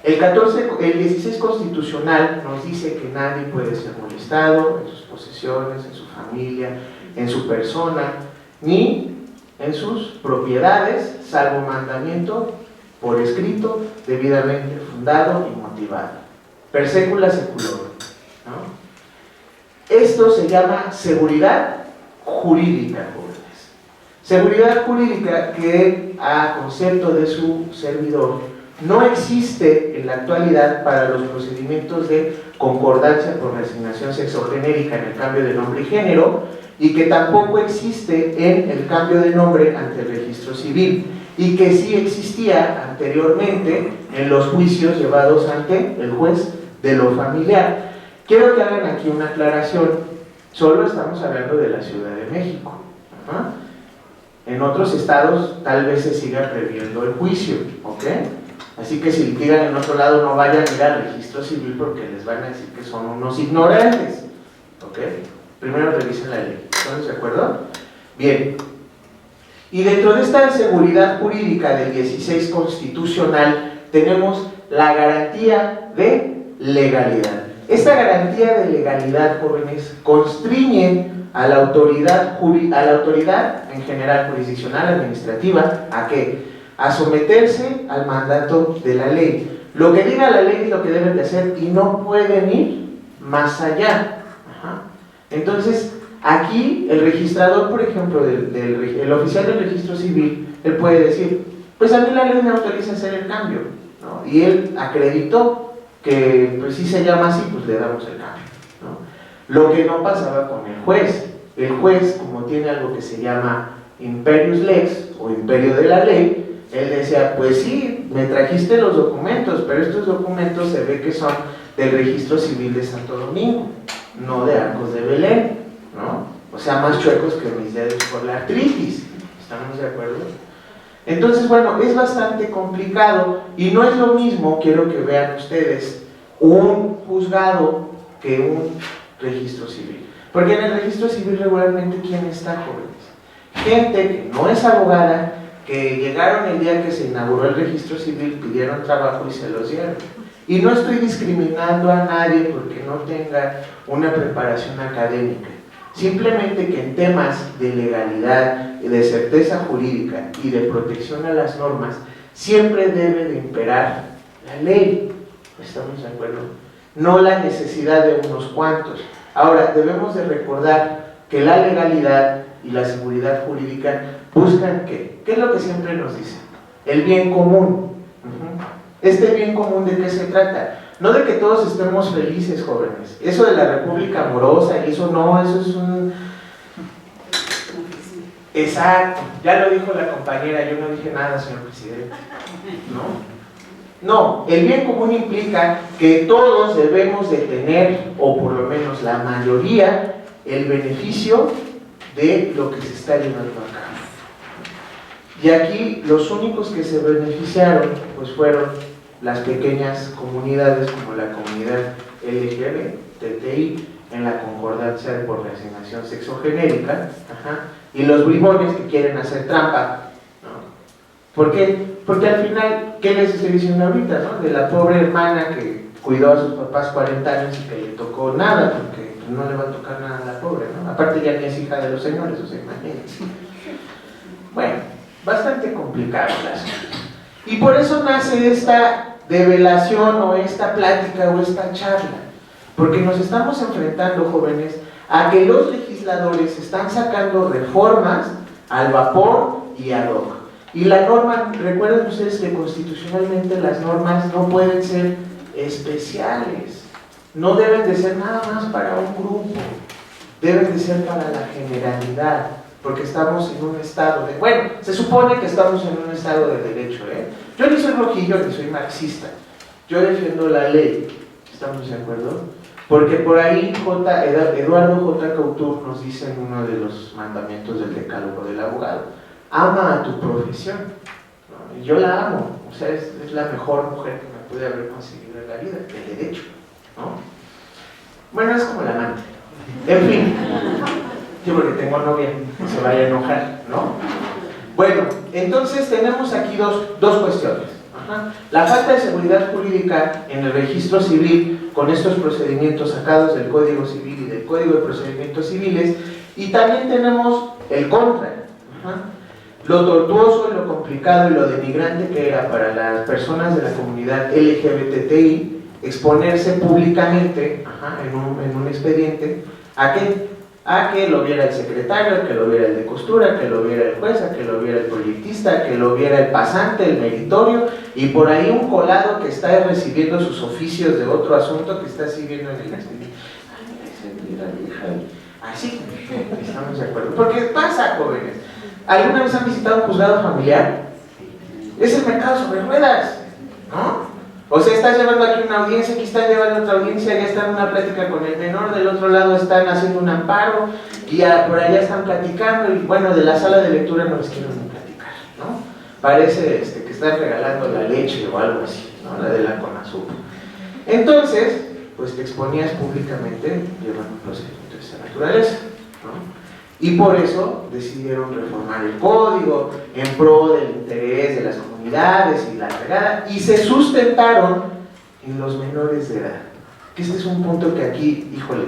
El 16 constitucional nos dice que nadie puede ser molestado en sus posesiones, en su familia, en su persona, ni en sus propiedades, salvo mandamiento por escrito, debidamente fundado y motivado. Per secula seculorum, ¿no? Esto se llama seguridad jurídica, jóvenes. Seguridad jurídica que, a concepto de su servidor, no existe en la actualidad para los procedimientos de concordancia por reasignación sexogenérica en el cambio de nombre y género, y que tampoco existe en el cambio de nombre ante el registro civil, y que sí existía anteriormente en los juicios llevados ante el juez de lo familiar. Quiero que hagan aquí una aclaración, solo estamos hablando de la Ciudad de México. En otros estados tal vez se siga previendo el juicio, ¿ok? Así que si litigan en otro lado no vayan a ir al registro civil porque les van a decir que son unos ignorantes, ¿ok? Primero revisen la ley, ¿estamos de acuerdo? Bien. Y dentro de esta seguridad jurídica del 16 constitucional tenemos la garantía de legalidad. Esta garantía de legalidad, jóvenes, constriñe a la autoridad en general jurisdiccional administrativa, ¿a qué? a someterse al mandato de la ley. Lo que diga la ley es lo que deben de hacer y no pueden ir más allá. Ajá. Entonces, aquí el registrador, por ejemplo, el oficial del registro civil, él puede decir, pues a mí la ley me autoriza a hacer el cambio, ¿no? Y él acreditó que pues si se llama así, pues le damos el cambio, ¿no? Lo que no pasaba con el juez. El juez, como tiene algo que se llama imperius lex o imperio de la ley, él decía, pues sí, me trajiste los documentos, pero estos documentos se ve que son del registro civil de Santo Domingo, no de Arcos de Belén, ¿no? O sea, más chuecos que mis dedos por la artritis. ¿Estamos de acuerdo? Entonces, bueno, es bastante complicado y no es lo mismo, quiero que vean ustedes, un juzgado que un registro civil. Porque en el registro civil regularmente, ¿quién está, jóvenes? Gente que no es abogada, que llegaron el día que se inauguró el registro civil, pidieron trabajo y se los dieron. Y no estoy discriminando a nadie porque no tenga una preparación académica. Simplemente que en temas de legalidad, de certeza jurídica y de protección a las normas, siempre debe de imperar la ley. ¿Estamos de acuerdo? No la necesidad de unos cuantos. Ahora, debemos de recordar que la legalidad y la seguridad jurídica buscan ¿qué? ¿Qué es lo que siempre nos dicen? El bien común. Este bien común, ¿de qué se trata? No de que todos estemos felices, jóvenes. Eso de la república amorosa y eso no, eso es un... Exacto, ya lo dijo la compañera, yo no dije nada, señor presidente. No, el bien común implica que todos debemos de tener, o por lo menos la mayoría, el beneficio de lo que se está llevando a cabo. Y aquí los únicos que se beneficiaron pues fueron las pequeñas comunidades como la comunidad LGBTI en la concordancia por reasignación sexogenérica, y los bribones que quieren hacer trampa, ¿no? ¿Por qué? Porque al final, ¿qué les estoy diciendo ahorita, no? De la pobre hermana que cuidó a sus papás 40 años y que le tocó nada, porque no le va a tocar nada a la pobre, ¿no? Aparte ya ni es hija de los señores, o sea, imagínense. Bueno, bastante complicado el asunto. Y por eso nace esta develación o esta plática o esta charla, porque nos estamos enfrentando, jóvenes, a que los legisladores están sacando reformas al vapor y ad hoc. Y la norma, recuerden ustedes que constitucionalmente las normas no pueden ser especiales, no deben de ser nada más para un grupo, deben de ser para la generalidad, porque estamos en un estado de... Bueno, se supone que estamos en un estado de derecho, ¿eh? Yo ni soy rojillo ni soy marxista, yo defiendo la ley, ¿estamos de acuerdo? Porque por ahí Eduardo J. Couture nos dice en uno de los mandamientos del decálogo del abogado: ama a tu profesión, ¿no? Y yo la amo, o sea, es la mejor mujer que me pude haber conseguido en la vida, de derecho, ¿no? Bueno, es como la amante. En fin, yo porque tengo novia, no se vaya a enojar, ¿no? Bueno, entonces tenemos aquí dos cuestiones. La falta de seguridad jurídica en el registro civil con estos procedimientos sacados del Código Civil y del Código de Procedimientos Civiles, y también tenemos el contra, lo tortuoso, lo complicado y lo denigrante que era para las personas de la comunidad LGBTI exponerse públicamente en un expediente ¿a qué? A que lo viera el secretario, a que lo viera el de costura, a que lo viera el juez, a que lo viera el proyectista, a que lo viera el pasante, el meritorio, y por ahí un colado que está recibiendo sus oficios de otro asunto que está siguiendo en el expediente. Ay, mira, vieja. Así, estamos de acuerdo. Porque pasa, jóvenes. ¿Alguna vez han visitado un juzgado familiar? Es el mercado sobre ruedas, ¿no? O sea, estás llevando aquí una audiencia, aquí están llevando otra audiencia, ya están en una plática con el menor, del otro lado están haciendo un amparo, y por allá están platicando, y bueno, de la sala de lectura no les quiero ni platicar, ¿no? Parece que están regalando la leche o algo así, ¿no? La de la Conasupo. Entonces, pues te exponías públicamente llevando un procedimiento de esa naturaleza, ¿no? Y por eso decidieron reformar el código en pro del interés de las comunidades y la regada, y se sustentaron en los menores de edad. Que este es un punto que aquí, híjole,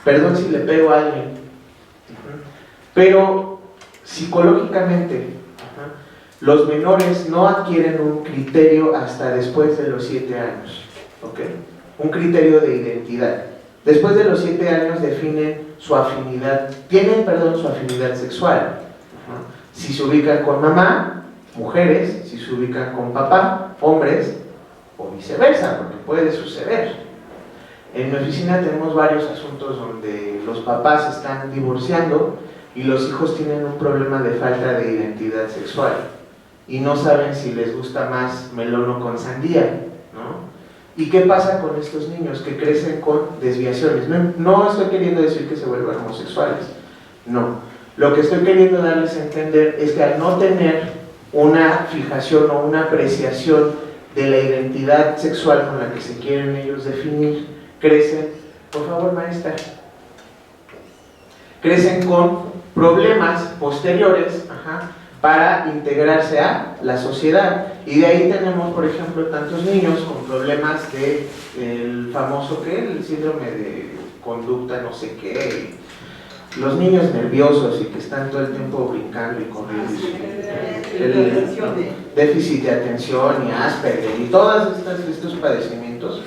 perdón si le pego a alguien, pero psicológicamente los menores no adquieren un criterio hasta después de los 7 años, ¿ok? Un criterio de identidad. Después de los 7 años definen su afinidad, su afinidad sexual. Si se ubican con mamá, mujeres; si se ubican con papá, hombres, o viceversa, porque puede suceder. En mi oficina tenemos varios asuntos donde los papás están divorciando y los hijos tienen un problema de falta de identidad sexual y no saben si les gusta más melón o con sandía, ¿no? ¿Y qué pasa con estos niños que crecen con desviaciones? No estoy queriendo decir que se vuelvan homosexuales, no. Lo que estoy queriendo darles a entender es que al no tener una fijación o una apreciación de la identidad sexual con la que se quieren ellos definir, crecen, por favor maestra, crecen con problemas posteriores para integrarse a la sociedad. Y de ahí tenemos, por ejemplo, tantos niños con problemas del famoso, el síndrome de conducta no sé qué, los niños nerviosos y que están todo el tiempo brincando y corriendo, el déficit de atención y Asperger y todos estos padecimientos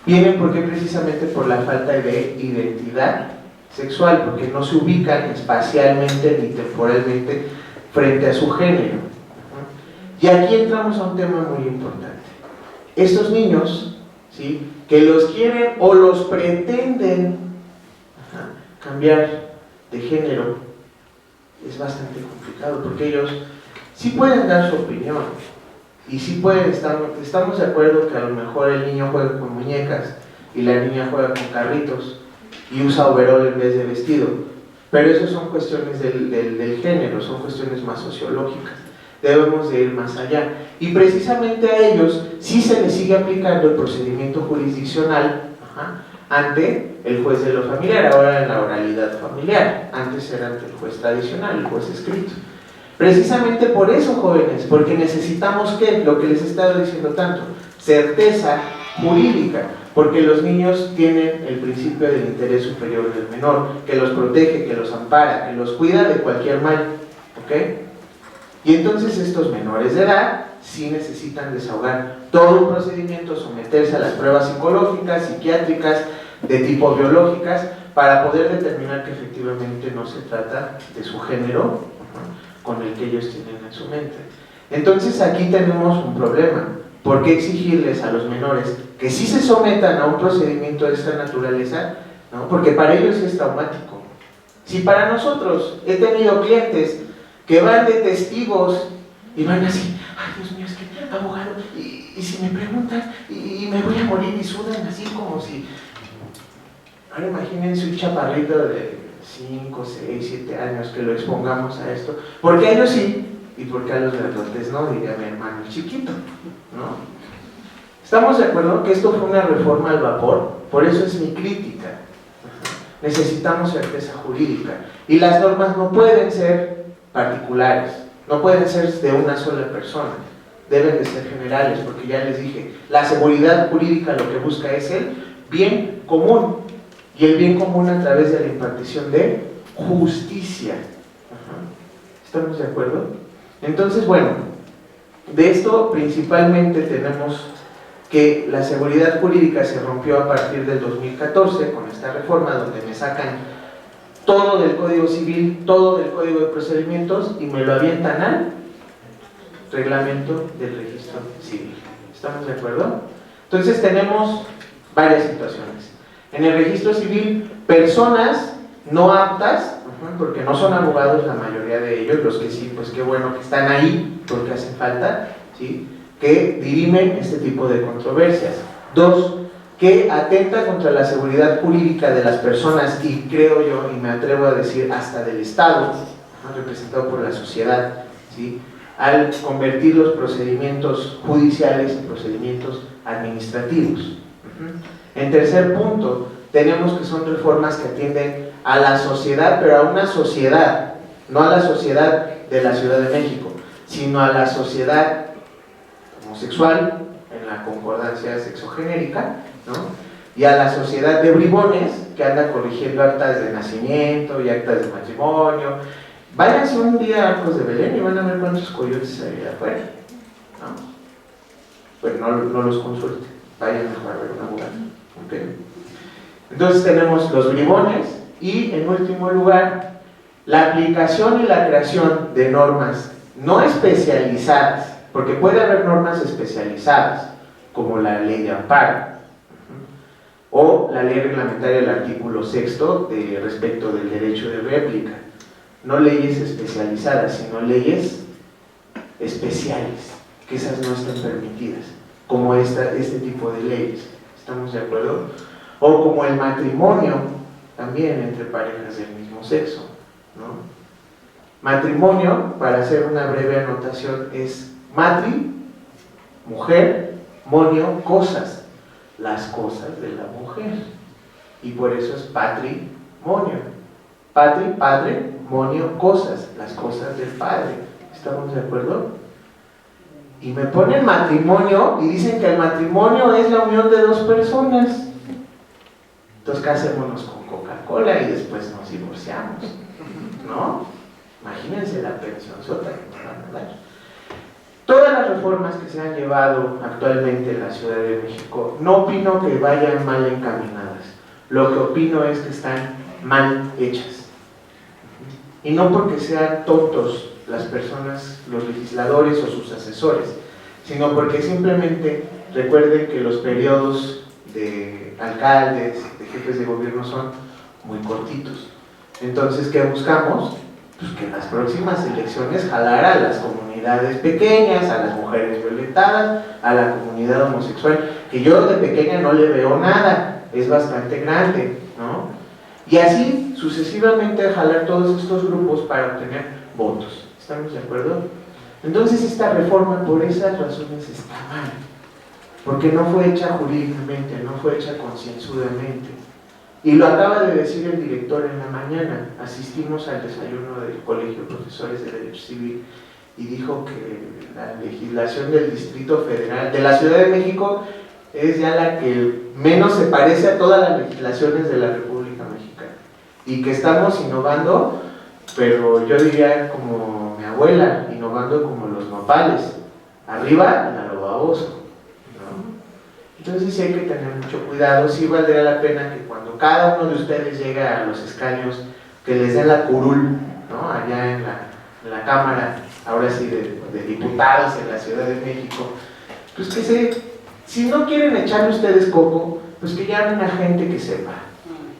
vienen precisamente por la falta de identidad sexual, porque no se ubican espacialmente ni temporalmente frente a su género. Y aquí entramos a un tema muy importante. Estos niños, ¿sí?, que los quieren o los pretenden cambiar de género, es bastante complicado, porque ellos sí pueden dar su opinión y sí pueden, estamos de acuerdo que a lo mejor el niño juega con muñecas y la niña juega con carritos y usa overol en vez de vestido, pero eso son cuestiones del género, son cuestiones más sociológicas. Debemos de ir más allá, y precisamente a ellos sí se les sigue aplicando el procedimiento jurisdiccional ante el juez de lo familiar, ahora en la oralidad familiar. Antes era ante el juez tradicional, el juez escrito. Precisamente por eso, jóvenes, porque necesitamos lo que les he estado diciendo tanto, certeza jurídica, porque los niños tienen el principio del interés superior del menor, que los protege, que los ampara, que los cuida de cualquier mal, ¿ok? Y entonces estos menores de edad sí necesitan desahogar todo un procedimiento, someterse a las pruebas psicológicas, psiquiátricas, de tipo biológicas, para poder determinar que efectivamente no se trata de su género con el que ellos tienen en su mente. Entonces aquí tenemos un problema. ¿Por qué exigirles a los menores que sí se sometan a un procedimiento de esta naturaleza? ¿No? Porque para ellos es traumático. Si para nosotros, he tenido clientes que van de testigos y van así, ay Dios mío, es que abogado, y si me preguntan, y me voy a morir, y sudan así como si... Ahora imagínense un chaparrito de 5, 6, 7 años que lo expongamos a esto, porque a ellos sí, y porque a los grandotes no, diría mi hermano el chiquito, ¿no? ¿Estamos de acuerdo que esto fue una reforma al vapor? Por eso es mi crítica. Necesitamos certeza jurídica, y las normas no pueden ser particulares, no pueden ser de una sola persona, deben de ser generales, porque ya les dije, la seguridad jurídica lo que busca es el bien común, y el bien común a través de la impartición de justicia. ¿Estamos de acuerdo? Entonces, bueno, de esto principalmente tenemos que la seguridad jurídica se rompió a partir del 2014 con esta reforma, donde me sacan todo del Código Civil, todo del Código de Procedimientos y me lo avientan al reglamento del registro civil. ¿Estamos de acuerdo? Entonces tenemos varias situaciones. En el registro civil, personas no aptas, porque no son abogados la mayoría de ellos, los que sí, pues qué bueno que están ahí, porque hacen falta, ¿sí?, que dirimen este tipo de controversias. 2, que atenta contra la seguridad jurídica de las personas, y creo yo, y me atrevo a decir hasta del Estado, representado por la sociedad, ¿sí?, al convertir los procedimientos judiciales en procedimientos administrativos. En tercer punto, tenemos que son reformas que atienden a la sociedad, pero a una sociedad, no a la sociedad de la Ciudad de México, sino a la sociedad homosexual, en la concordancia sexogenérica, ¿no?, y a la sociedad de bribones, que anda corrigiendo actas de nacimiento y actas de matrimonio, Váyanse un día a Arcos de Belén y van a ver cuántos coyotes hay afuera, ¿no? Pues no los consulte, vayan mejor a ver una abogado. ¿Okay? Entonces tenemos los bribones y, en último lugar, la aplicación y la creación de normas no especializadas, porque puede haber normas especializadas, como la ley de amparo, o la ley reglamentaria del artículo 6 respecto del derecho de réplica. No leyes especializadas, sino leyes especiales, que esas no están permitidas, como este tipo de leyes. ¿Estamos de acuerdo? O como el matrimonio, también entre parejas del mismo sexo, ¿no? Matrimonio, para hacer una breve anotación, es matri, mujer, monio, cosas, las cosas de la mujer, y por eso es patrimonio. Patri, padre, monio, cosas, las cosas del padre. ¿Estamos de acuerdo? Y me ponen matrimonio y dicen que el matrimonio es la unión de dos personas. Entonces casémonos con Coca-Cola y después nos divorciamos, ¿no? Imagínense la pensionsota que nos van a dar. Todas las reformas que se han llevado actualmente en la Ciudad de México, no opino que vayan mal encaminadas. Lo que opino es que están mal hechas. Y no porque sean tontos las personas, los legisladores o sus asesores, sino porque simplemente recuerden que los periodos de alcaldes, de jefes de gobierno son muy cortitos. Entonces, ¿qué buscamos? Pues que en las próximas elecciones jalar a las comunidades pequeñas, a las mujeres violentadas, a la comunidad homosexual, que yo de pequeña no le veo nada, es bastante grande, ¿no? Y así sucesivamente jalar todos estos grupos para obtener votos. ¿Estamos de acuerdo? Entonces esta reforma por esas razones está mal, porque no fue hecha jurídicamente, no fue hecha concienzudamente. Y lo acaba de decir el director en la mañana. Asistimos al desayuno del Colegio de Profesores de Derecho Civil y dijo que la legislación del Distrito Federal, de la Ciudad de México, es ya la que menos se parece a todas las legislaciones de la República Mexicana, y que estamos innovando, pero yo diría como mi abuela, innovando como los nopales, arriba a lo baboso, ¿no? Entonces sí hay que tener mucho cuidado. Sí valdría la pena que cuando cada uno de ustedes llegue a los escaños, que les den la curul, ¿no? Allá en la Cámara, ahora sí de diputados en la Ciudad de México, pues que si no quieren echarle ustedes coco, pues que llamen a gente que sepa,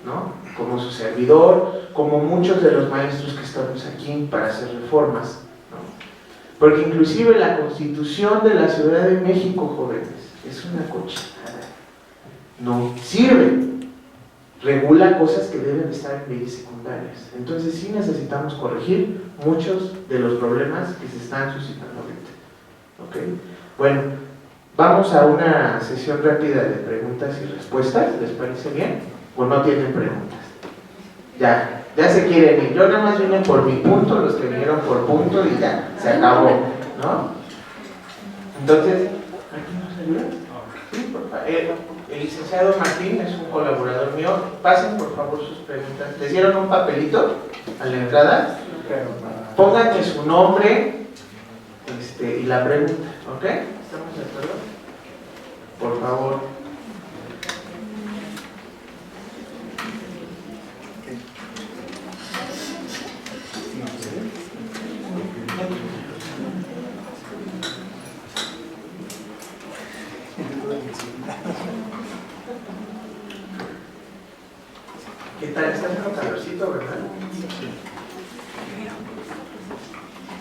¿no? Como su servidor, como muchos de los maestros que estamos aquí para hacer reformas, ¿no? Porque inclusive la Constitución de la Ciudad de México, jóvenes, es una cochinada, no sirve, regula cosas que deben estar en leyes secundarias. Entonces sí necesitamos corregir muchos de los problemas que se están suscitando ahorita, ¿ok? Bueno, vamos a una sesión rápida de preguntas y respuestas, ¿les parece bien? ¿O no tienen preguntas? Ya se quieren ir. Yo nada más vine por mi punto, los que vinieron por punto y ya, se acabó, ¿no? Entonces, ¿aquí nos ayuda? Sí, por favor. El licenciado Martín es un colaborador mío. Pasen por favor sus preguntas. ¿Les dieron un papelito a la entrada? Pónganle su nombre y la pregunta, ¿ok? ¿Estamos de acuerdo? Por favor. ¿Qué tal? Está con calorcito, ¿verdad? Sí.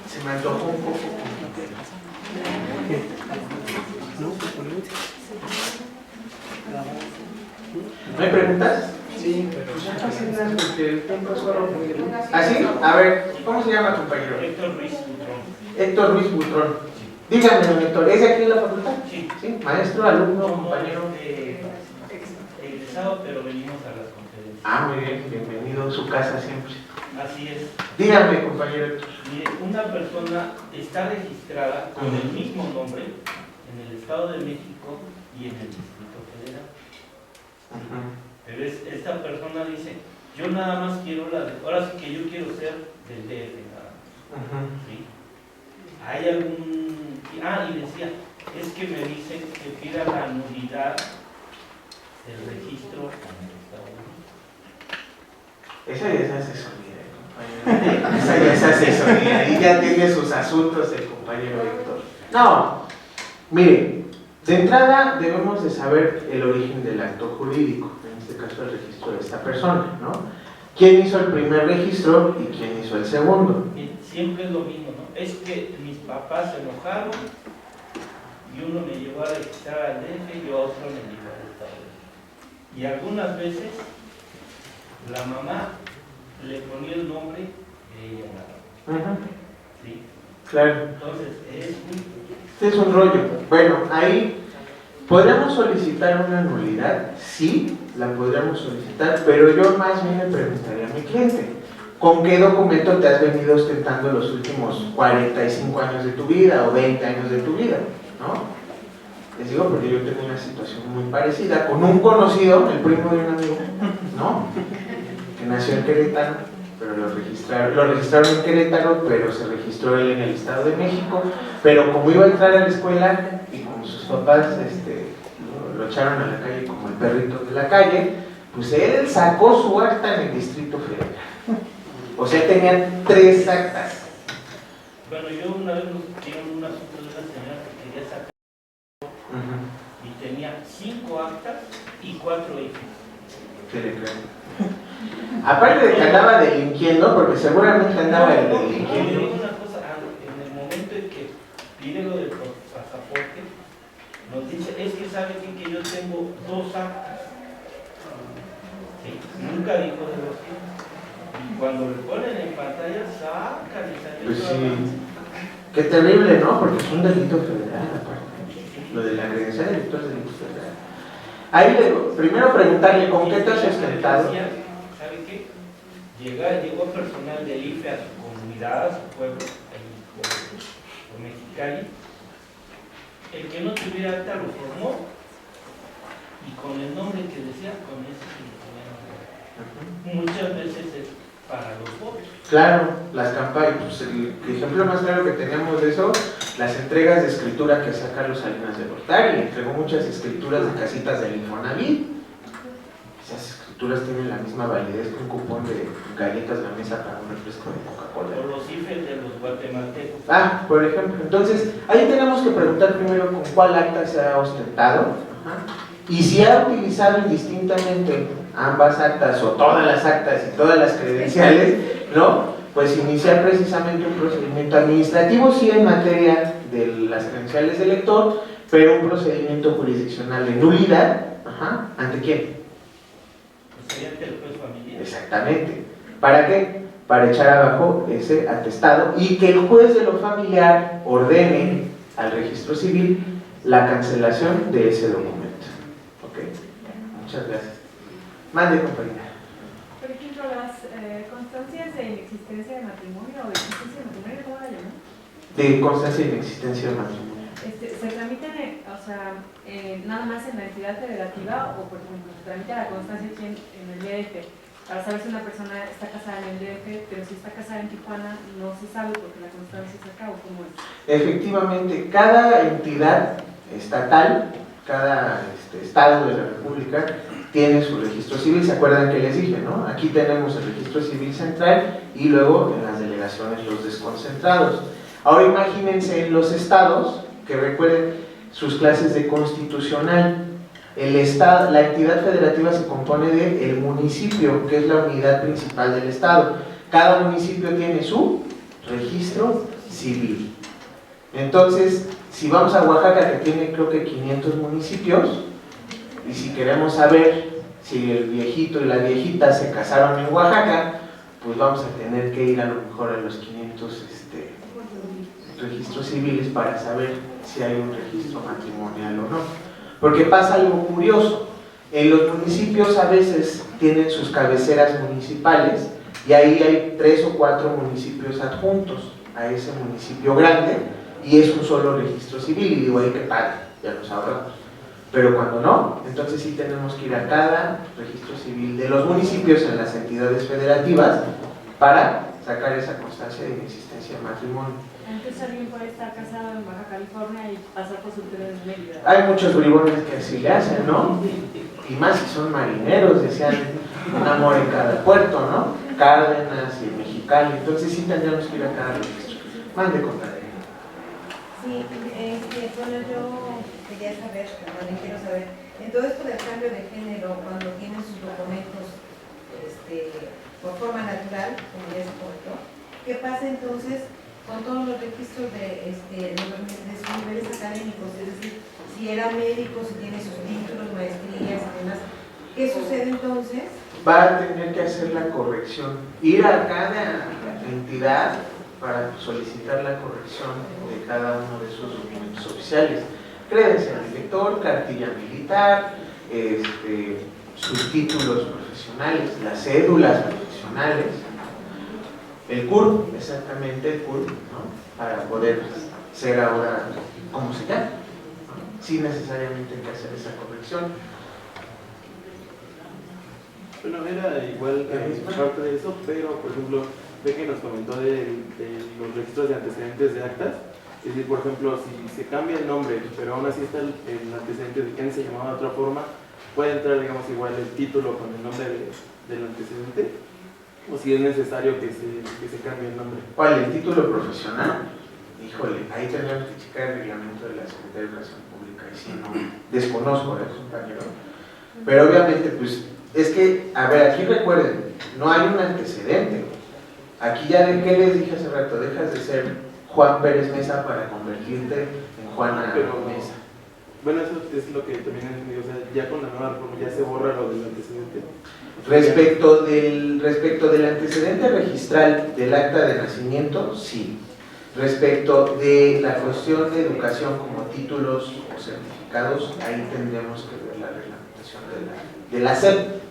Se me antojó un poco. ¿No hay preguntas? Sí, pero pues ya pasen las porque el tiempo es solo muy... ¿Ah, sí? A ver, ¿cómo se llama, compañero? Héctor Ruiz Butrón. Héctor Ruiz Butrón. Dígame, don Héctor, ¿es de aquí en la facultad? Sí. ¿Sí? Maestro, alumno, No, compañero. Egresado, pero venimos a las conferencias. Ah, muy bien, bienvenido a su casa siempre. Así es. Dígame, compañero Héctor. Mire, una persona está registrada con el mismo nombre en el Estado de México y en el Distrito Federal. Pero esta persona dice, yo nada más quiero ahora sí que yo quiero ser del DF nada ¿sí? ¿Hay algún...? Y decía, es que me dicen que pida la nulidad del registro en el Estado de México. Esa ya es asesoría, compañero. Esa ya es asesoría. Y ya tiene sus asuntos el compañero Héctor. No, mire, de entrada debemos de saber el origen del acto jurídico, en este caso el registro de esta persona, ¿no? ¿Quién hizo el primer registro y quién hizo el segundo? Siempre es lo mismo, ¿no? Es que mis papás se enojaron y uno me llevó a registrar al DF y otro me llevó al Estado de México. Y algunas veces la mamá le ponía el nombre de ella nada más. ¿Sí? Claro. Entonces, es muy... Este es un rollo. Bueno, ahí podríamos solicitar una nulidad, sí, la podríamos solicitar, pero yo más bien le preguntaría a mi cliente, ¿con qué documento te has venido ostentando los últimos 45 años de tu vida o 20 años de tu vida? ¿No? Les digo porque yo tengo una situación muy parecida con un conocido, el primo de un amigo, ¿no? Que nació en Querétaro, pero lo registraron en Querétaro, pero se registró él en el Estado de México, pero como iba a entrar a la escuela y como sus papás lo echaron a la calle como el perrito de la calle, pues él sacó su acta en el Distrito Federal. O sea, tenían 3 actas. Bueno, yo una vez nos dieron un asunto de una señora que quería sacar y tenía 5 actas y 4 hijos. ¿Qué le creo? Aparte de que andaba delinquiendo, porque seguramente andaba delinquiendo. Yo digo una cosa, en el momento en que pide lo del pasaporte, nos dice, es que sabe que yo tengo 2 actas. ¿Sí? Nunca dijo de los hijos. Y cuando le ponen en pantalla, sacan y salen. Pues sí. Qué terrible, ¿no? Porque es un delito federal, aparte. Lo de la credencial delicto es delito federal. Ahí primero preguntarle, ¿con qué te has sustentado? ¿Sabe qué? Llegó personal del IFE a su comunidad, a su pueblo, ahí por Mexicali. El que no tuviera acta lo formó y con el nombre que decía, con ese se lo ponían. Muchas veces es para los votos. Claro, las campañas, pues el ejemplo más claro que teníamos de eso, las entregas de escritura que hacía Carlos Salinas de Gortari, entregó muchas escrituras de casitas del Infonavit. Esas escrituras tienen la misma validez que un cupón de galletas de la mesa para un refresco de Coca-Cola. O los IFE de los guatemaltecos. Por ejemplo, entonces ahí tenemos que preguntar primero con cuál acta se ha ostentado. Y si ha utilizado indistintamente ambas actas o todas las actas y todas las credenciales, ¿no? Pues iniciar precisamente un procedimiento administrativo, sí en materia de las credenciales del lector, pero un procedimiento jurisdiccional de nulidad, ¿ante quién? Pues sería ante el juez familiar. Exactamente. ¿Para qué? Para echar abajo ese atestado y que el juez de lo familiar ordene al registro civil la cancelación de ese documento. ¿Ok? Muchas gracias. Mande, compañera. Por ejemplo, las constancias de inexistencia de matrimonio o de existencia de matrimonio, ¿cómo la llaman? De constancia y inexistencia de matrimonio. ¿Se tramitan, nada más en la entidad federativa o, por ejemplo, se tramita la constancia aquí en el DF para saber si una persona está casada en el DF, pero si está casada en Tijuana no se sabe porque la constancia es acá o cómo es? Efectivamente, cada entidad estatal, cada estado de la República tiene su registro civil. ¿Se acuerdan que les dije, no? Aquí tenemos el registro civil central y luego en las delegaciones los desconcentrados. Ahora imagínense en los estados, que recuerden sus clases de constitucional. El estado, la entidad federativa se compone del municipio, que es la unidad principal del estado. Cada municipio tiene su registro civil. Entonces, si vamos a Oaxaca, que tiene creo que 500 municipios, y si queremos saber si el viejito y la viejita se casaron en Oaxaca, pues vamos a tener que ir a lo mejor a los 500 registros civiles para saber si hay un registro matrimonial o no. Porque pasa algo curioso, en los municipios a veces tienen sus cabeceras municipales y ahí hay 3 o 4 municipios adjuntos a ese municipio grande y es un solo registro civil, y digo, ahí qué padre, ya nos ahorramos. Pero cuando no, entonces sí tenemos que ir a cada registro civil de los municipios en las entidades federativas para sacar esa constancia de inexistencia de matrimonio. Entonces alguien puede estar casado en Baja California y pasar por soltero en Mérida. Hay muchos bribones que así le hacen, ¿no? Y más si son marineros, decían un amor en cada puerto, ¿no? Cárdenas y Mexicali, entonces sí tendríamos que ir a cada registro. Mande contar. Sí, bueno, yo quería saber, bueno, quiero saber, en todo esto del cambio de género, cuando tienen sus documentos por forma natural, como ya se comentó, ¿qué pasa entonces con todos los registros de sus niveles académicos? Es decir, si era médico, si tiene sus títulos, maestrías y demás, ¿qué sucede entonces? Va a tener que hacer la corrección, ir a cada entidad para solicitar la corrección de cada uno de esos documentos oficiales. Credencial de lector, cartilla militar, sus títulos profesionales, las cédulas profesionales, el CURP, exactamente el CURP, ¿no? Para poder ser ahora como se llama, ¿no? Sí, necesariamente hay que hacer esa corrección. Bueno, era igual parte de eso, pero por ejemplo, ve que nos comentó de los registros de antecedentes de actas. Es decir, por ejemplo, si se cambia el nombre, pero aún así está el antecedente de quién se llamaba de otra forma, puede entrar, digamos, igual el título con el nombre del antecedente, o si es necesario que se cambie el nombre. ¿Cuál? ¿El título profesional? Híjole, ahí tendríamos que checar el reglamento de la Secretaría de Educación Pública, y si no, desconozco eso, compañero. Pero obviamente, pues, es que, a ver, aquí recuerden, no hay un antecedente. Aquí ya, ¿qué les dije hace rato? Dejas de ser Juan Pérez Mesa para convertirte en Juana Mesa. Bueno, eso es lo que también entendí, o sea, ya con la nueva reforma ya se borra lo del antecedente. Respecto del antecedente registral del acta de nacimiento, sí. Respecto de la cuestión de educación como títulos o certificados, ahí tendríamos que ver la reglamentación de la SEP.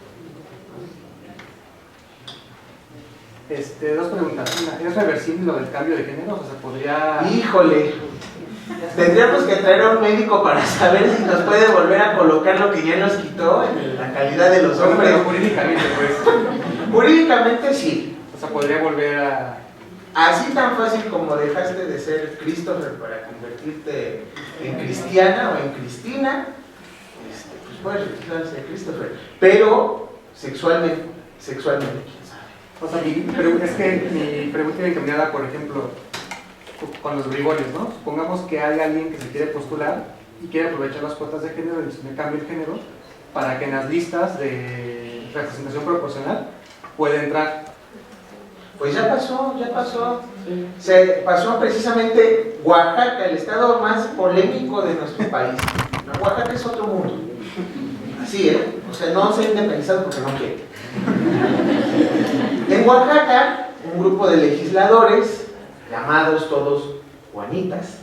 Dos preguntas. Una, ¿es reversible lo del cambio de género? O sea, ¿se podría...? Híjole, tendríamos que traer a un médico para saber si nos puede volver a colocar lo que ya nos quitó en la calidad de los Bueno, hombres. pero jurídicamente, pues. Jurídicamente sí. O sea, podría volver a... Así tan fácil como dejaste de ser Christopher para convertirte en Cristiana o en Cristina, pues puedes registrarse Christopher, pero sexualmente, quién sabe. O sea, es que mi pregunta iba encaminada, por ejemplo, con los bribones, ¿no? Supongamos que hay alguien que se quiere postular y quiere aprovechar las cuotas de género y me cambia el género para que en las listas de representación proporcional pueda entrar. Pues ya pasó. Se pasó precisamente Oaxaca, el estado más polémico de nuestro país. No, Oaxaca es otro mundo. Así, o sea, no se ha independizado porque no quiere. En Oaxaca, un grupo de legisladores, llamados todos Juanitas,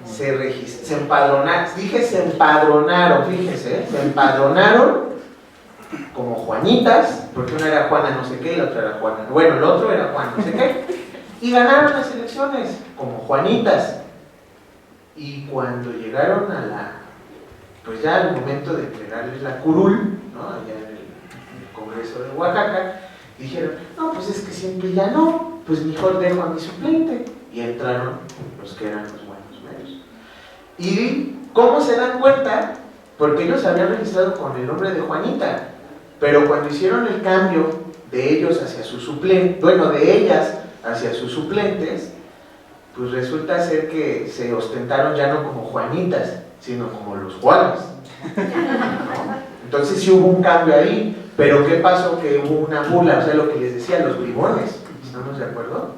se empadronaron, se empadronaron como Juanitas, porque una era Juana no sé qué y la otra era Juana, bueno, el otro era Juan no sé qué, y ganaron las elecciones como Juanitas. Y cuando llegaron pues ya al momento de entregarles la curul, ¿no? Allá en el Congreso de Oaxaca, dijeron, no, pues es que siempre ya no, pues mejor dejo a mi suplente. Y entraron los que eran los buenos medios. ¿Y cómo se dan cuenta? Porque ellos se habían registrado con el nombre de Juanita, pero cuando hicieron el cambio de ellos hacia sus suplentes, bueno, de ellas hacia sus suplentes, pues resulta ser que se ostentaron ya no como Juanitas, sino como los Juanes. Entonces sí hubo un cambio ahí, pero ¿qué pasó? Que hubo una burla, o sea, lo que les decía, los bribones, ¿estamos de acuerdo?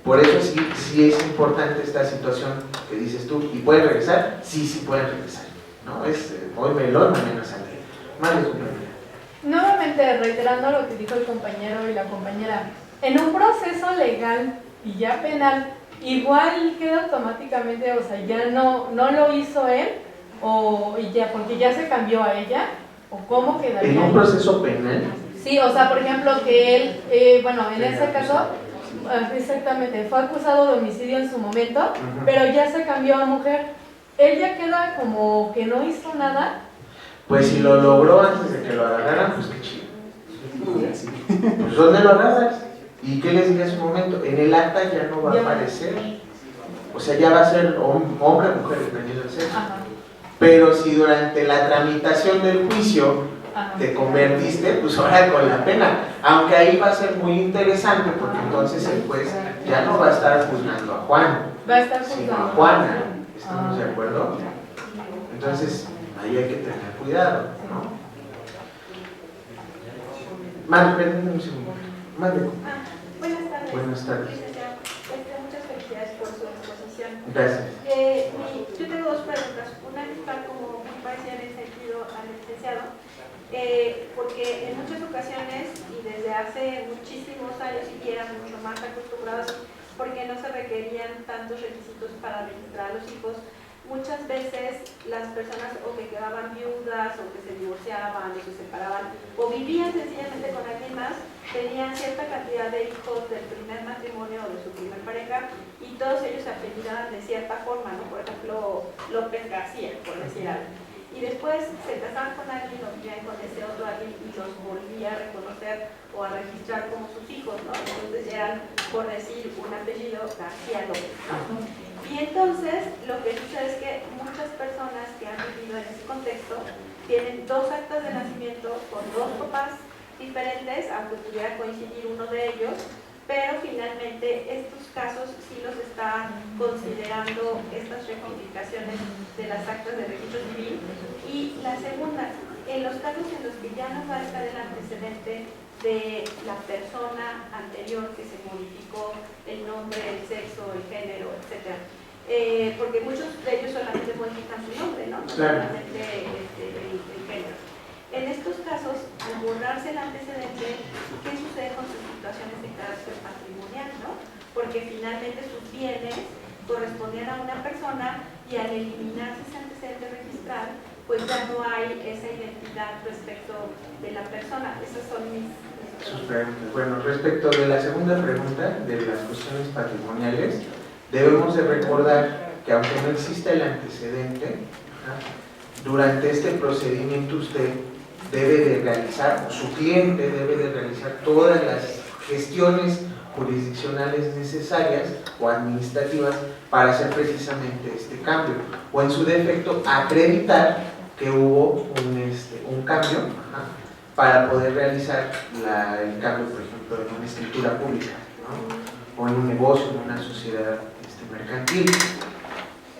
Por eso sí es importante esta situación que dices tú. ¿Y pueden regresar? Sí pueden regresar, ¿no? Es hoy melón, mañana sangre. Más de Nuevamente, reiterando lo que dijo el compañero y la compañera, en un proceso legal y ya penal, igual queda automáticamente, o sea, ya no lo hizo él, y ya, porque ya se cambió a ella, o cómo quedaría. ¿En un proceso penal? Sí, o sea, por ejemplo, que él, bueno, en ese caso, exactamente, fue acusado de homicidio en su momento, pero ya se cambió a mujer. Él ya queda como que no hizo nada. Pues si lo logró antes de que lo agarraran, pues qué chido. Pues ¿dónde lo agarras? ¿Y qué les dije hace un momento? En el acta ya no va a aparecer. O sea, ya va a ser hombre o mujer, dependiendo del sexo. Ajá. Pero si durante la tramitación del juicio Ajá. te convertiste, pues ahora con la pena. Aunque ahí va a ser muy interesante, porque entonces el juez ya no va a estar juzgando a Juan, Va a estar sino juzgando. a Juana. ¿Estamos de acuerdo? Entonces, ahí hay que tener cuidado, ¿no? Perdón un segundo. Mande. Buenas tardes. Buenas tardes. Licenciado, muchas felicidades por su exposición. Gracias. Yo tengo dos preguntas. Una está como muy parecida en el sentido al licenciado, porque en muchas ocasiones y desde hace muchísimos años y que eran mucho más acostumbrados, porque no se requerían tantos requisitos para registrar a los hijos, muchas veces las personas o que quedaban viudas o que se divorciaban o se separaban o vivían sencillamente con alguien más, tenían cierta cantidad de hijos del primer matrimonio o de su primer pareja y todos ellos se apellidaban de cierta forma, ¿no? Por ejemplo, López García, por decir algo. Y después se casaban con alguien o vivían con ese otro alguien y los volvía a reconocer o a registrar como sus hijos, ¿no? Entonces eran, por decir un apellido, García López, ¿no? Y entonces lo que sucede es que muchas personas que han vivido en ese contexto tienen dos actas de nacimiento con dos papás diferentes, aunque pudiera coincidir uno de ellos, pero finalmente estos casos sí los está considerando estas rectificaciones de las actas de registro civil. Y la segunda, en los casos en los que ya no va a estar el antecedente de la persona anterior que se modificó el nombre, el sexo, el género, etc. Porque muchos de ellos solamente modifican su nombre, ¿no? No solamente el género. En estos casos, al borrarse el antecedente, ¿qué sucede con sus situaciones de carácter patrimonial, no? Porque finalmente sus bienes correspondían a una persona y al eliminarse ese antecedente registral, pues ya no hay esa identidad respecto de la persona. Esas son mis preguntas. Bueno, respecto de la segunda pregunta, de las cuestiones patrimoniales, debemos de recordar que aunque no exista el antecedente, durante este procedimiento usted debe de realizar, o su cliente debe de realizar todas las gestiones jurisdiccionales necesarias o administrativas para hacer precisamente este cambio, o en su defecto acreditar que hubo un cambio para poder realizar el cambio, por ejemplo, en una escritura pública, ¿no? O en un negocio, en una sociedad mercantil,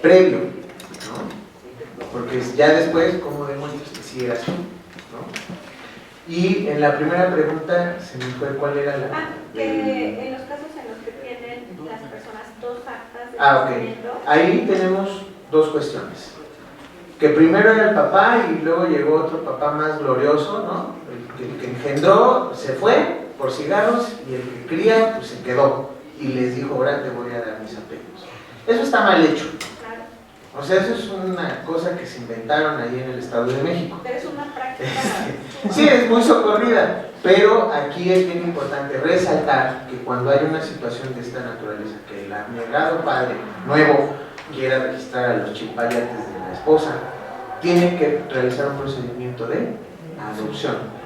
previo, ¿no? Porque ya después, ¿cómo demuestras que sí era así? ¿No? Y en la primera pregunta se me fue cuál era la... que en los casos en los que tienen las personas dos actas de nacimiento... Ok. Ahí tenemos dos cuestiones. Que primero era el papá y luego llegó otro papá más glorioso, ¿no? El que engendró se fue por cigarros y el que cría pues se quedó y les dijo, ahora te voy a dar mis apegos. Eso está mal hecho. O sea, eso es una cosa que se inventaron ahí en el Estado de México. Pero es una práctica... Sí, es muy socorrida, pero aquí es bien importante resaltar que cuando hay una situación de esta naturaleza, que el abnegado padre nuevo quiera registrar a los chimpayates de la esposa, tiene que realizar un procedimiento de adopción.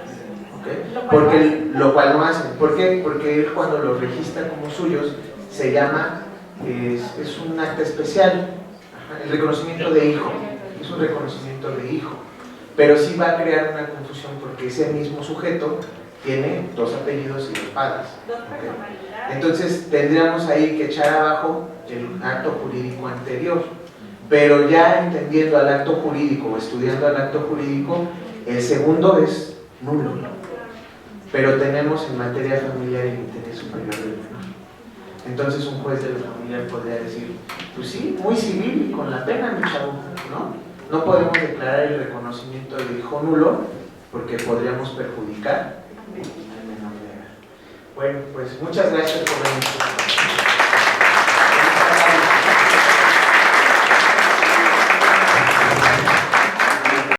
¿Okay? Lo cual no hacen. ¿Por qué? Porque él cuando los registra como suyos se llama, es un acta especial, el reconocimiento de hijo, es un reconocimiento de hijo, pero sí va a crear una confusión porque ese mismo sujeto tiene dos apellidos y dos padres. ¿Okay? Entonces tendríamos ahí que echar abajo el acto jurídico anterior, pero ya entendiendo al acto jurídico o estudiando al acto jurídico, el segundo es nulo, pero tenemos en materia familiar el interés superior del menor. Entonces un juez de lo familiar podría decir, pues sí, muy civil y con la pena, mi chavo, ¿no? No podemos declarar el reconocimiento de hijo nulo porque podríamos perjudicar al menor de edad. Bueno, pues muchas gracias por la información.